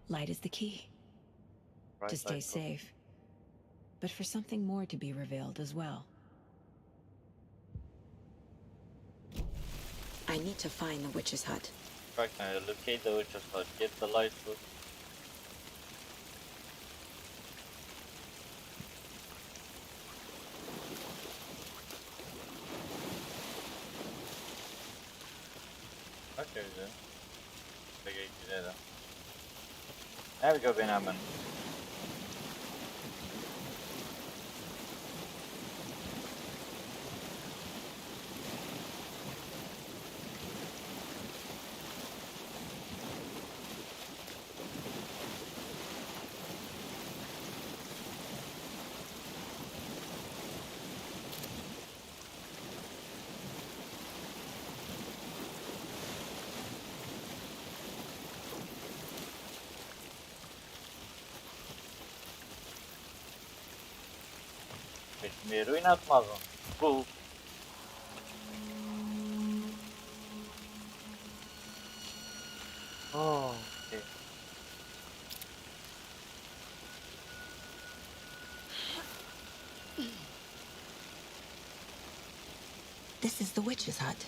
Speaker 1: Light is the key. To stay safe. But for something more to be revealed as well. I need to find the witch's hut.
Speaker 3: Right now, locate the witch's hut, get the light foot. Okay, then. Peguei direita. There we go, Benjamin. Bir oynatmaz onu. Bu. Oh, okay.
Speaker 19: This is the witch's hut.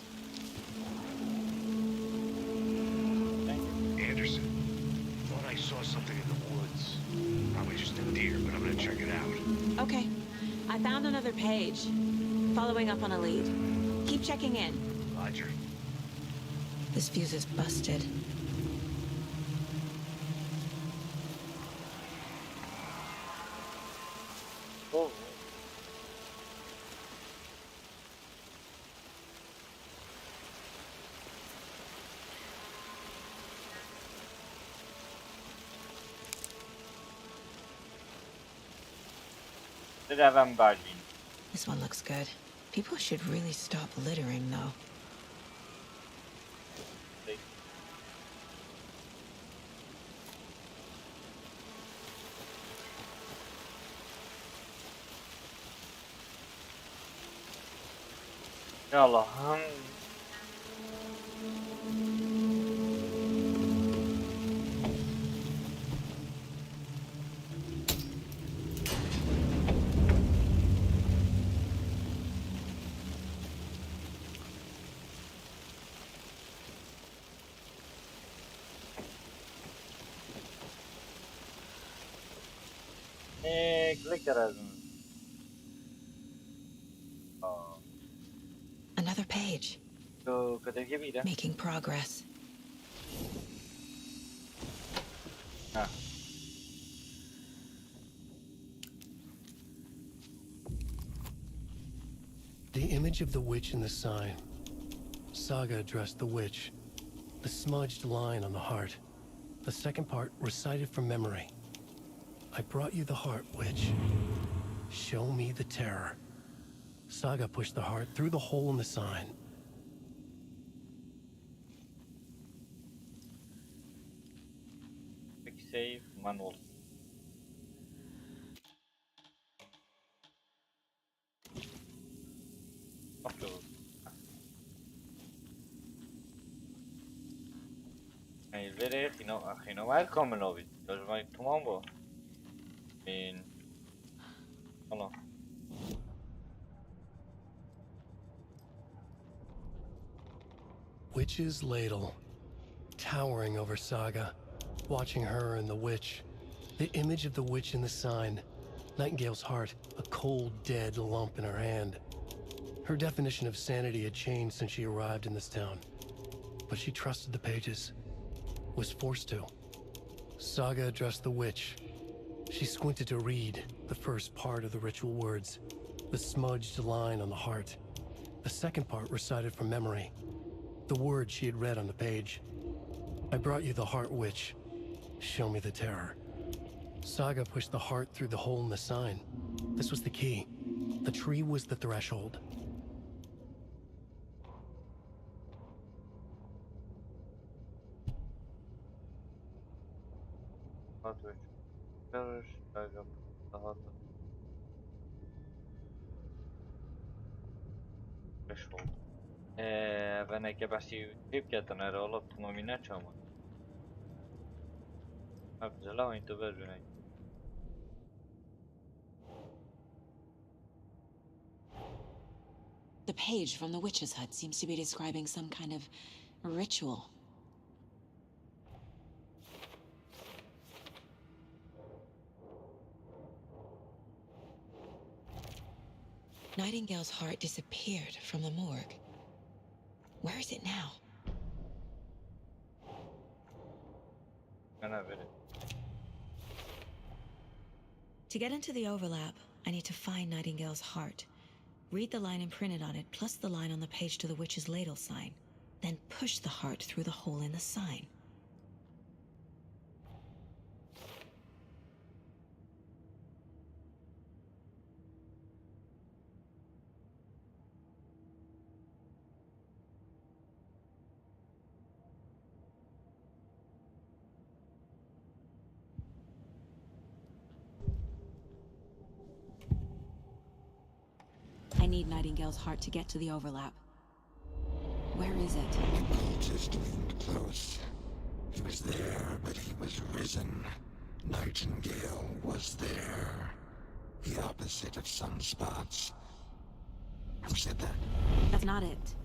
Speaker 21: Anderson, thought I saw something in the woods. Probably just a deer, but I'm gonna check it out.
Speaker 1: Okay. I found another page. Following up on a lead. Keep checking in.
Speaker 21: Roger.
Speaker 19: This fuse is busted.
Speaker 3: Oh.
Speaker 19: This one looks good. People should really stop littering, though.
Speaker 3: Ya Allah'ım. Click aradın.
Speaker 19: Another page.
Speaker 3: So, kadar gibiydi.
Speaker 19: Making progress.
Speaker 3: Ha.
Speaker 18: The image of the witch in the sign. Saga addressed the witch. The smudged line on the heart. The second part recited from memory. I brought you the heart, witch. Show me the terror. Saga pushed the heart through the hole in the sign.
Speaker 3: Quick save manual. Upload. الفيري خينو ما يكون من لوبي لازم ما يتمام بو من خلاص
Speaker 18: Witch's ladle, towering over Saga, watching her and the witch. The image of the witch in the sign. Nightingale's heart, a cold, dead lump in her hand. Her definition of sanity had changed since she arrived in this town. But she trusted the pages. Was forced to. Saga addressed the witch. She squinted to read the first part of the ritual words, the smudged line on the heart. The second part recited from memory, the words she had read on the page. I brought you the heart, witch. Show me the terror. Saga pushed the heart through the hole in the sign. This was the key. The tree was the threshold.
Speaker 3: ואני כבשתי טיפקטן era o loptu nominačamo. Želao im to vežbine.
Speaker 19: The page from the witch's hut seems to be describing some kind of ritual. Nightingale's heart disappeared from the morgue. Where is it now? To get into the overlap, I need to find Nightingale's heart. Read the line imprinted on it, plus the line on the page to the witch's ladle sign. Then push the heart through the hole in the sign. I need Nightingale's heart to get to the overlap. Where is it?
Speaker 11: Cultist loomed close. He was there, but he was risen. Nightingale was there. The opposite of sunspots. Who said that?
Speaker 19: That's not it.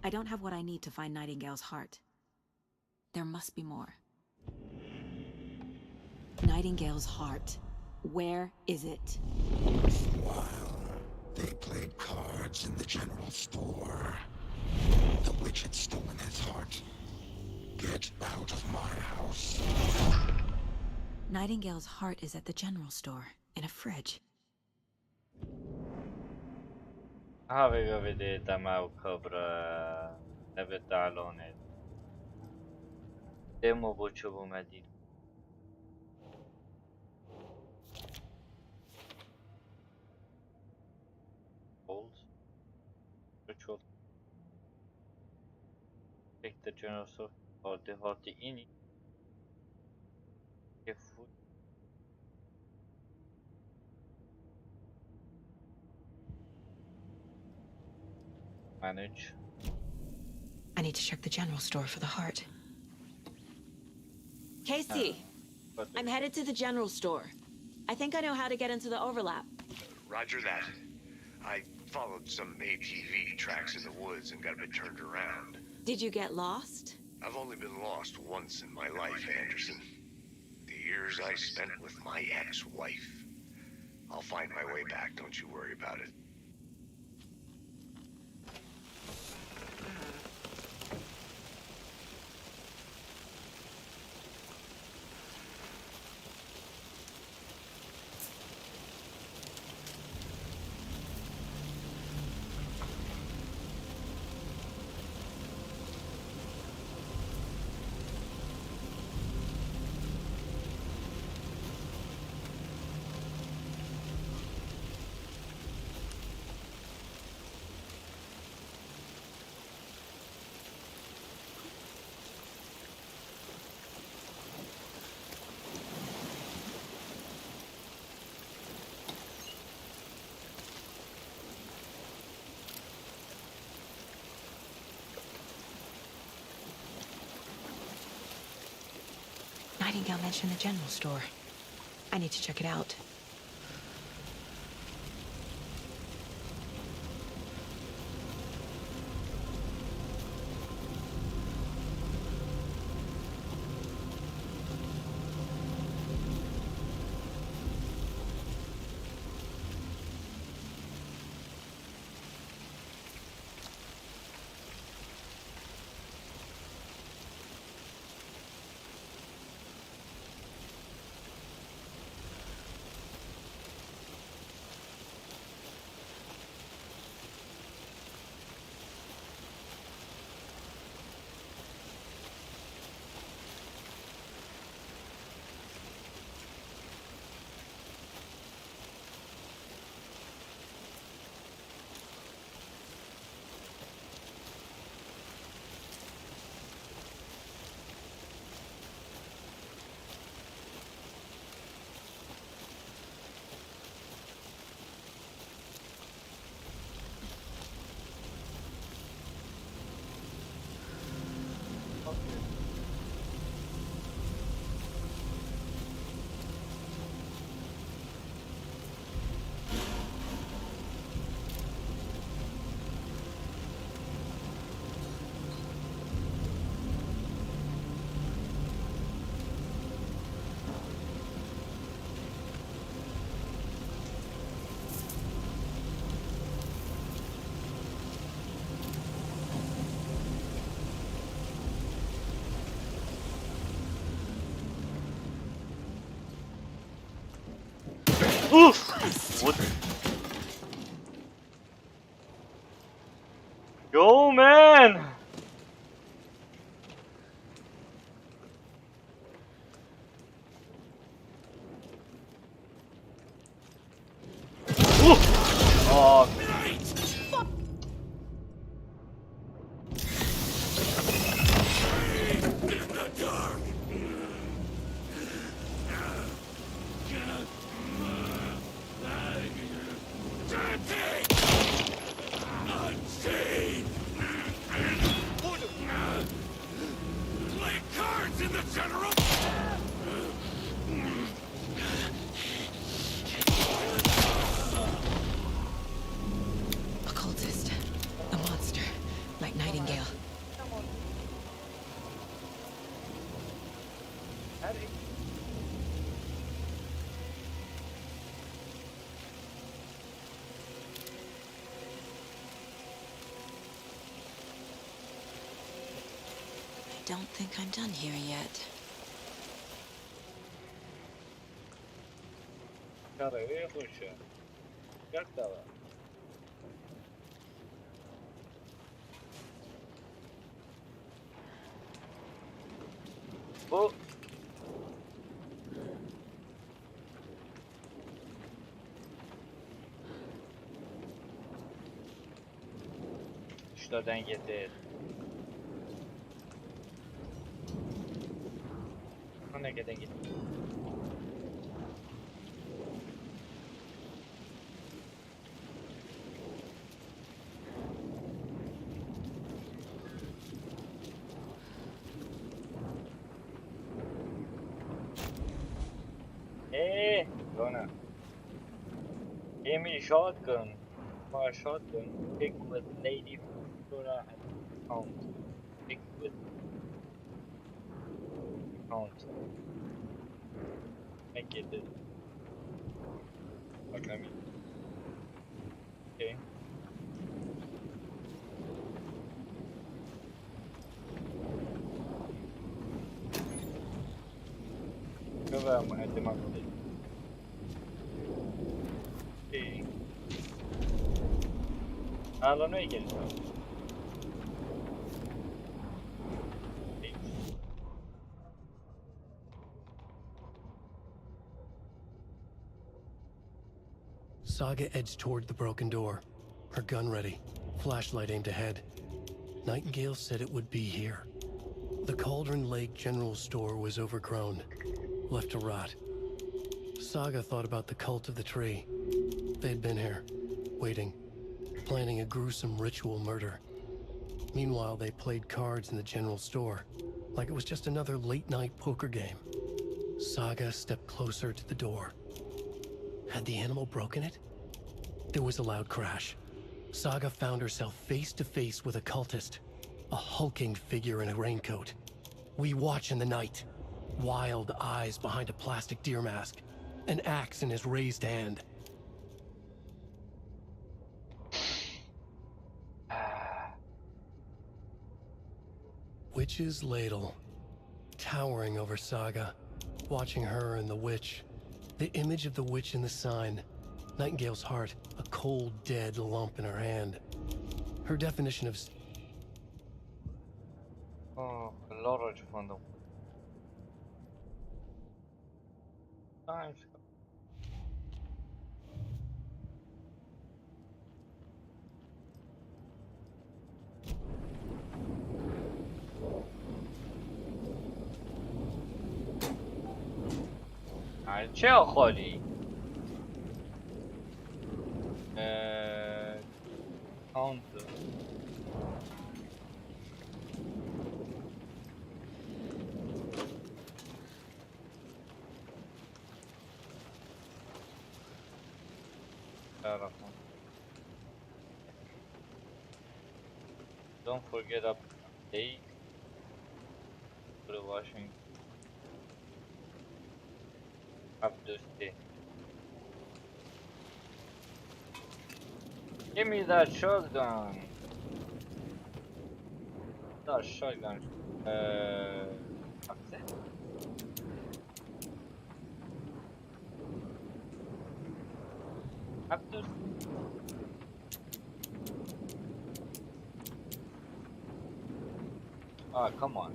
Speaker 19: I don't have what I need to find Nightingale's heart. There must be more. Nightingale's heart. Where is it?
Speaker 11: While they played cards in the general store, the witch had stolen his heart. Get out of my house.
Speaker 19: Nightingale's heart is at the general store, in a fridge.
Speaker 3: Avevo vedete ma cobra neve talone demo bocho medin old ritual take the general so or the hot in if manage.
Speaker 19: I need to check the general store for the heart. Casey, I'm headed to the general store. I think I know how to get into the overlap.
Speaker 21: Roger that. I followed some ATV tracks in the woods and got a bit turned around.
Speaker 19: Did you get lost?
Speaker 21: I've only been lost once in my life, Anderson. The years I spent with my ex-wife. I'll find my way back, don't you worry about it.
Speaker 19: Nightingale mentioned the general store. I need to check it out.
Speaker 3: Oof! What? Go, man! Oof! Oh.
Speaker 19: like Nightingale. I don't think I'm done here yet.
Speaker 3: Cara, eu ia puxar. Já que tá lá. Oh! Şuradan getir. Ona kadar git. Gonna give me shotgun. For a shotgun, pick with native flora and count. Pick with count. I get it. What I mean. Okay. Cover at the market. Okay. Alla nu gick det.
Speaker 18: Saga edged toward the broken door, her gun ready, flashlight aimed ahead. Nightingale said it would be here. The Cauldron Lake General Store was overgrown, left to rot. Saga thought about the cult of the tree. They had been here, waiting, planning a gruesome ritual murder. Meanwhile, they played cards in the general store, like it was just another late-night poker game. Saga stepped closer to the door. Had the animal broken it? There was a loud crash. Saga found herself face to face with a cultist, a hulking figure in a raincoat. We watch in the night, wild eyes behind a plastic deer mask, an axe in his raised hand. Witch's ladle, towering over Saga, watching her and the witch. The image of the witch in the sign. Nightingale's heart, a cold, dead lump in her hand. Her definition of...
Speaker 3: Oh, large fundo. Nice. چه خالی کانت don't forget update for the washing up this day. Give me that shotgun. That shotgun. That's it. Up this. Oh, come on.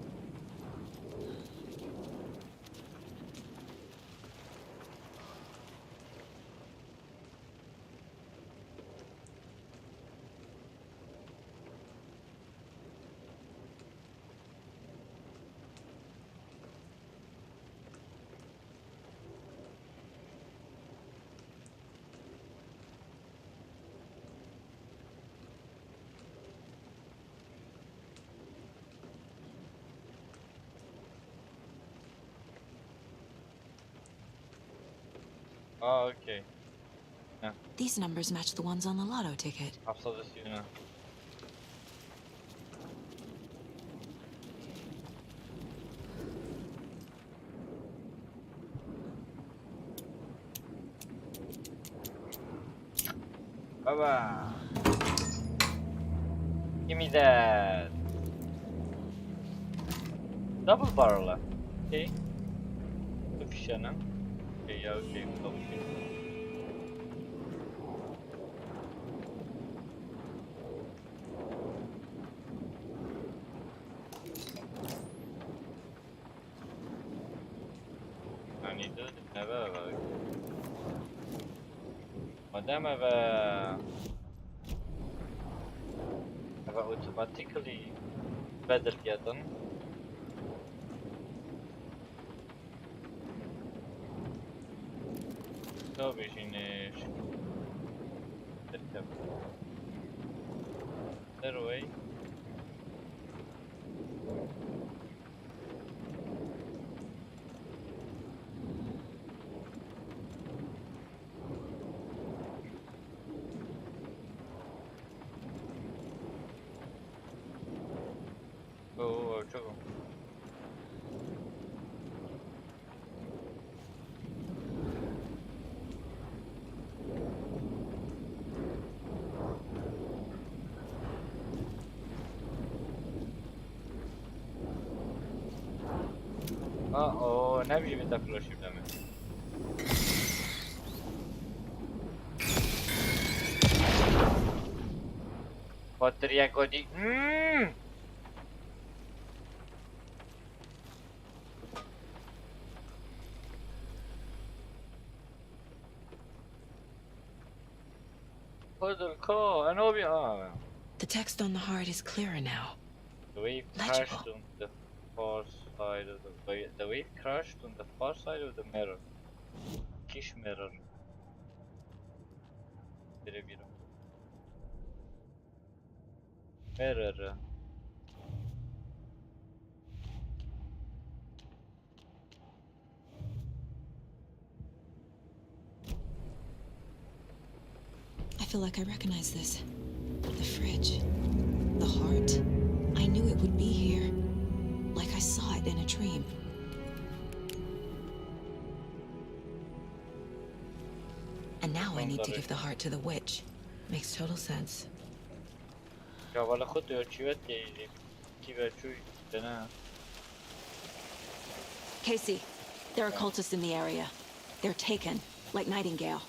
Speaker 3: Oh, okay.
Speaker 19: These numbers match the ones on the lotto ticket.
Speaker 3: Absolutely. Baba. Give me that. Double barrel. Okay. Sufficient. Okay, yeah, okay, okay. I need to never. Madam, have automatically better get done. So we finish. That way. Oh, çok. Uh-oh, نمیشه به تفلاشی بدمه باتری کدی
Speaker 19: The text on the heart is clearer now.
Speaker 3: The wave crashed on the far side of the wave crashed on the far side of the mirror. Kish mirror. Mirror.
Speaker 19: I feel like I recognize this. The fridge. The heart. I knew it would be here. Like I saw it in a dream. And now I need to give the heart to the witch. Makes total sense. Casey, there are cultists in the area. They're taken, like Nightingale.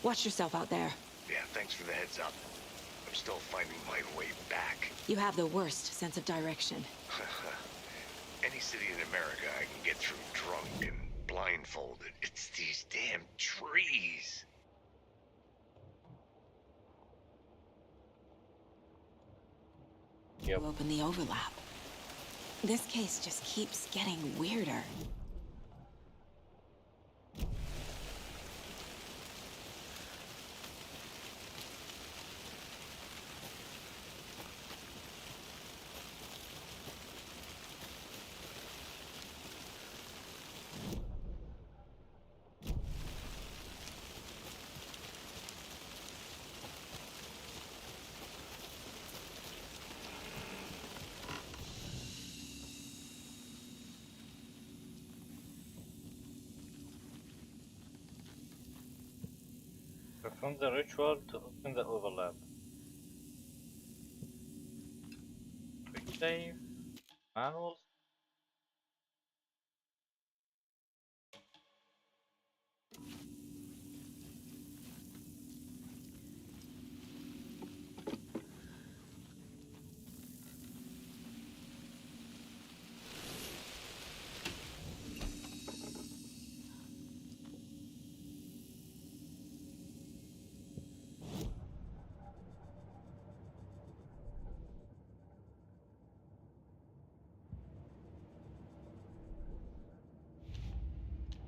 Speaker 19: Watch yourself out there.
Speaker 21: Yeah, thanks for the heads up. I'm still finding my way back.
Speaker 19: You have the worst sense of direction.
Speaker 21: Any city in America I can get through drunk and blindfolded. It's these damn trees.
Speaker 19: You open the overlap. This case just keeps getting weirder.
Speaker 3: Perform the ritual to open the overlap. Quick save. Manuals.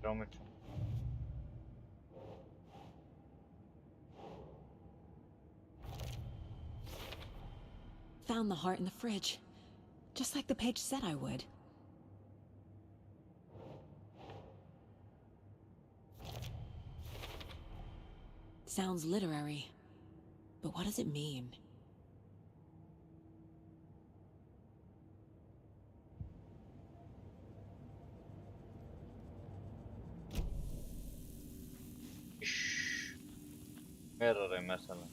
Speaker 3: Geometry.
Speaker 19: Found the heart in the fridge. Just like the page said I would. Sounds literary. But what does it mean?
Speaker 3: Mirror مثلا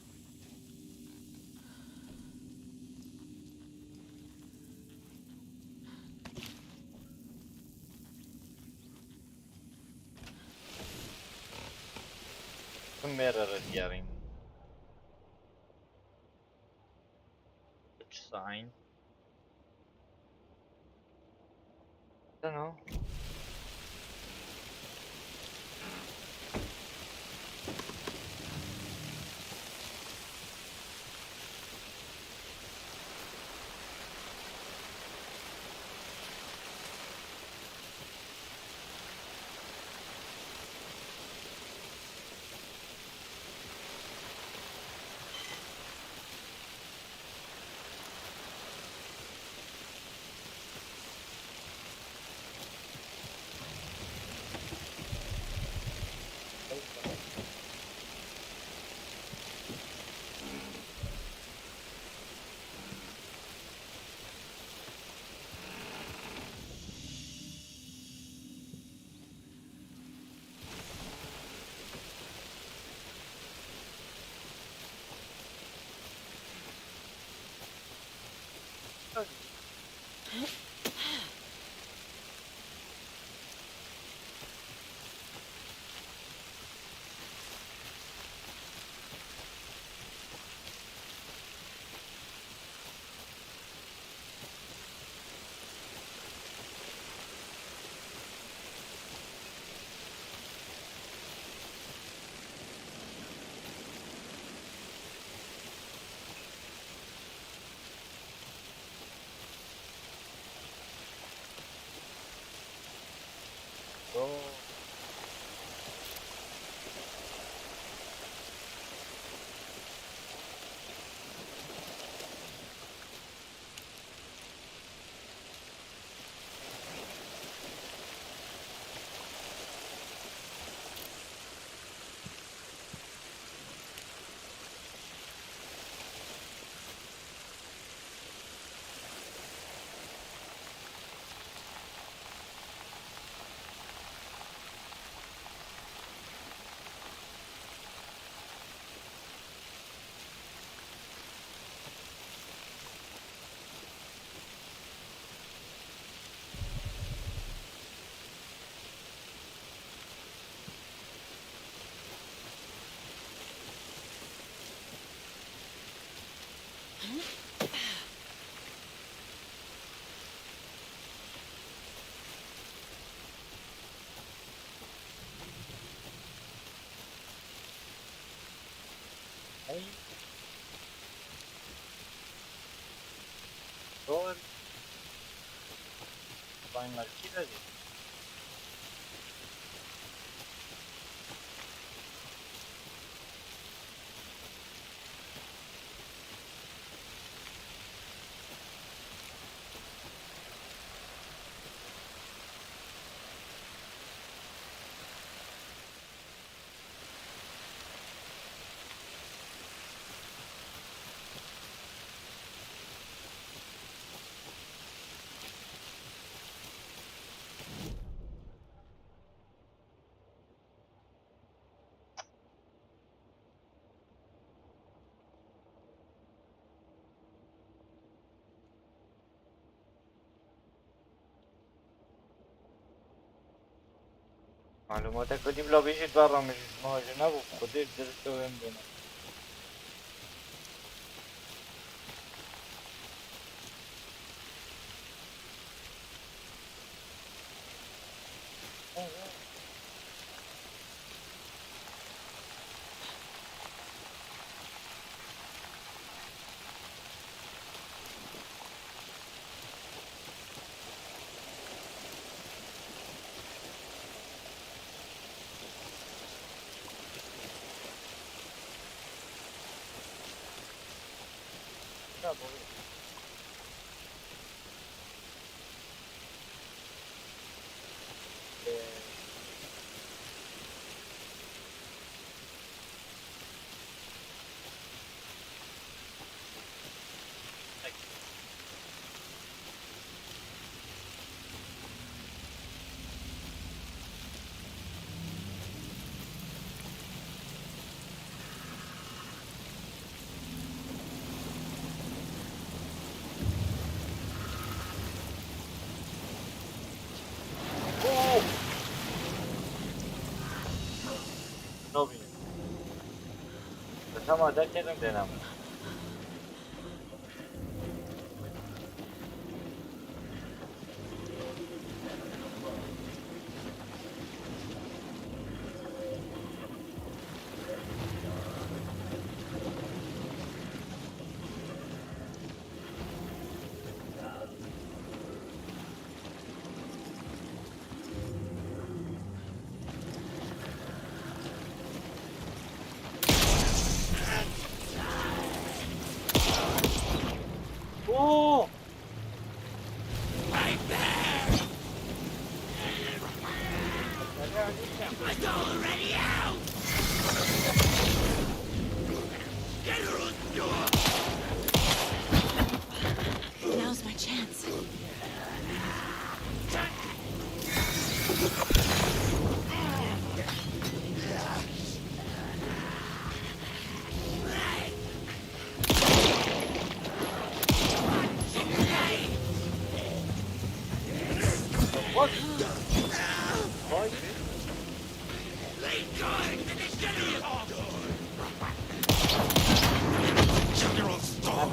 Speaker 3: mirror here in which sign? I don't know. Oh. Hey. Door. Final killer. معلوماتك بدیم لا بشید برا میشید مهاجر نبود خودش درست رو بمونه Tamam da kedim denem. Oh!
Speaker 5: Right there! It's already out! Get her on the door!
Speaker 19: Now's my chance.
Speaker 3: What?
Speaker 5: Lead going to the general!
Speaker 11: General Storm!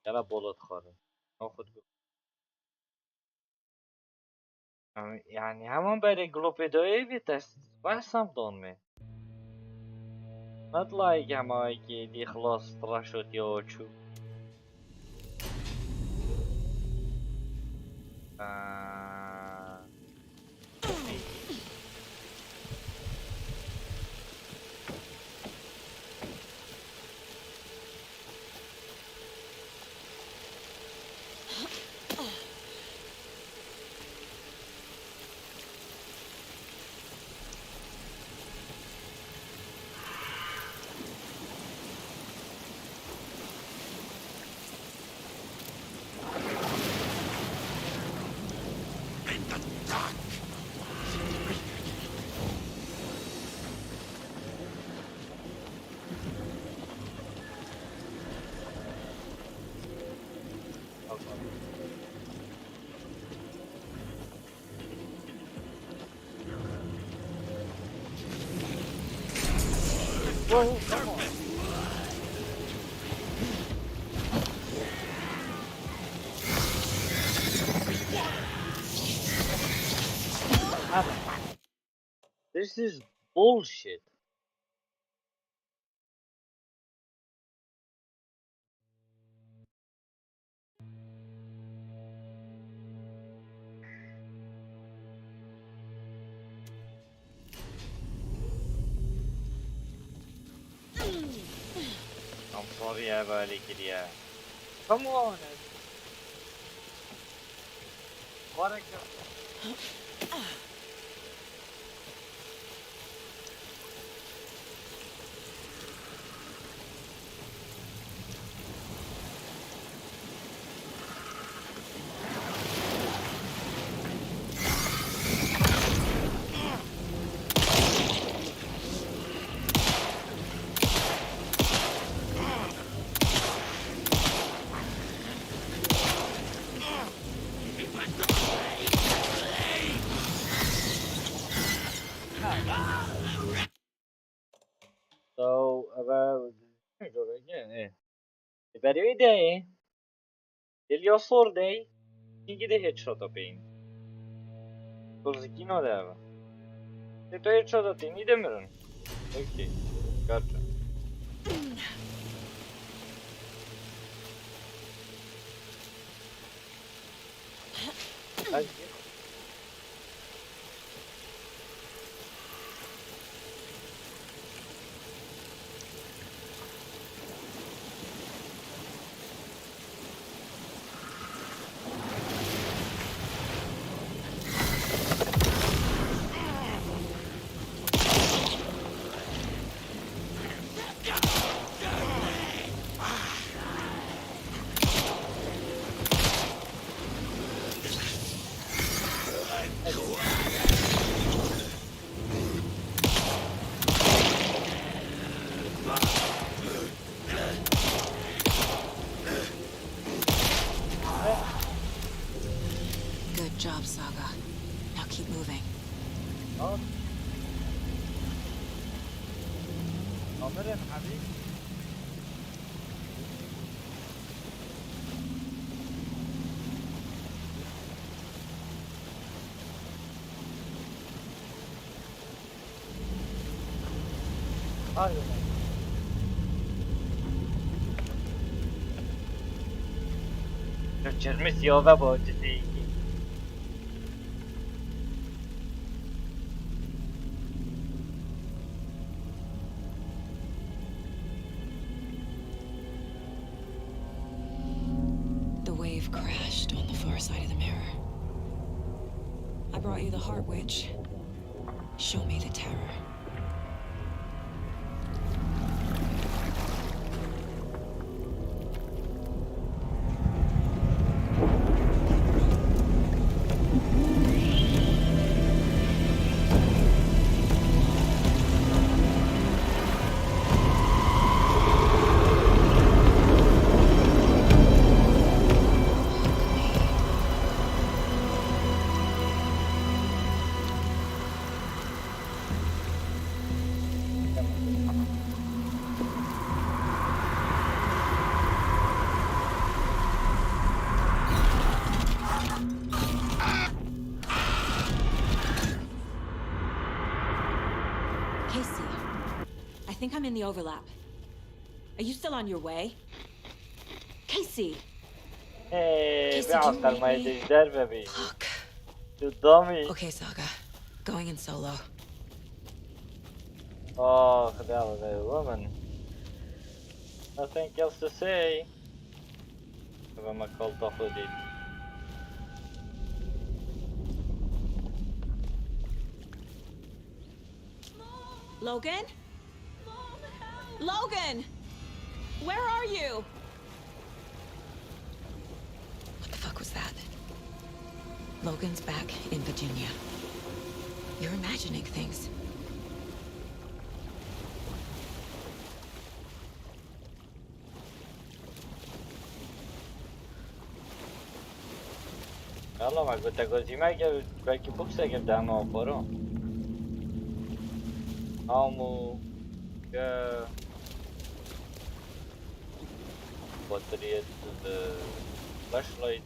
Speaker 3: يلا بولت خاره ناخد يعني همون برای گلوپیدوی ویتست بحثم دانمه نطلعي جماعي دي خلاص طرشت يوچو Whoa, come on. This is bullshit. I'm sorry about it, yeah. Come on. What a go. So, about... برای ده Ele sordei King de headshot bem. Così non deve. Se tu headshot ti mi demirin. Okay. Gotcha. Hadi. أمرين حبيبي. Geçirmiş yolda bu ciddi.
Speaker 19: The wave crashed on the far side of the mirror. I brought you the Heart Witch. Show me the terror.
Speaker 1: Casey, I think I'm in the overlap. Are you still on your way? Casey!
Speaker 3: Hey,
Speaker 1: Casey,
Speaker 3: بيعطل
Speaker 1: do you
Speaker 3: ما
Speaker 1: read me?
Speaker 3: يدير baby. You dummy.
Speaker 19: Okay, Saga. Going in solo.
Speaker 3: Oh, that was a woman. Nothing else to say. Chyba ma call dochodzić.
Speaker 1: Logan? Logan! Where are you?
Speaker 19: What the fuck was that? Logan's back in Virginia. You're imagining things.
Speaker 3: Yalla ma قلت قلت belki bu sefer daha mı operu? Amu ya bateria de flashlight.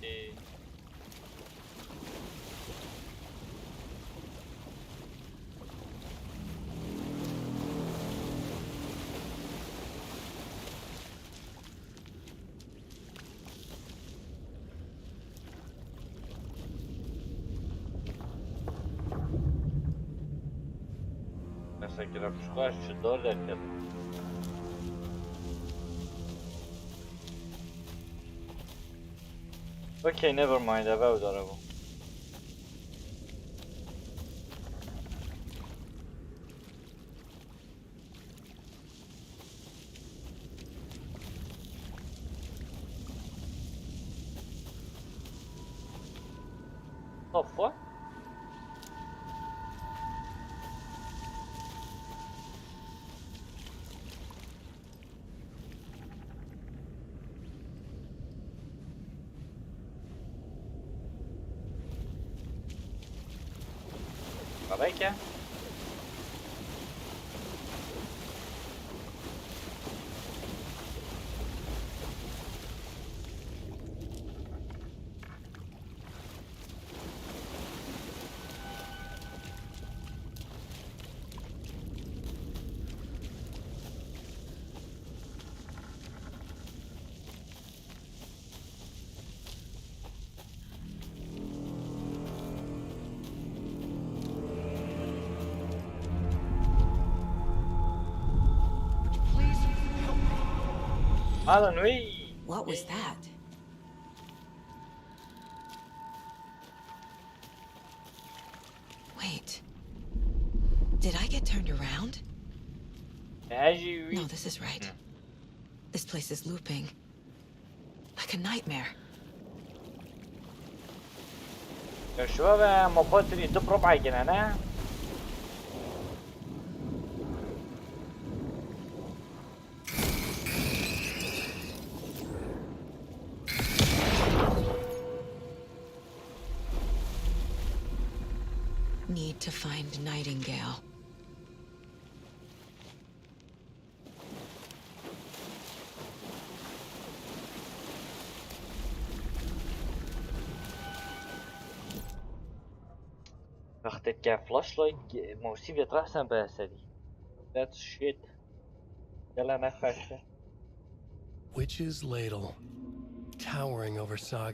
Speaker 3: Neyse ki rapuşlar şu doğru derken. Okay, never mind about that. Oh fuck? Vecchia? Alan, wait!
Speaker 19: What was that? Wait. Did I get turned around?
Speaker 3: As you
Speaker 19: No, this is right. This place is looping. Like a nightmare.
Speaker 3: شو بقى مبادري تبرب عيقنا أنا؟
Speaker 19: Need to find Nightingale.
Speaker 3: peut-être qu'un flashlight, moi aussi, vitrage, ça me salut. That's shit. Quelle en a fait?
Speaker 18: Witch's Ladle, towering over Saga.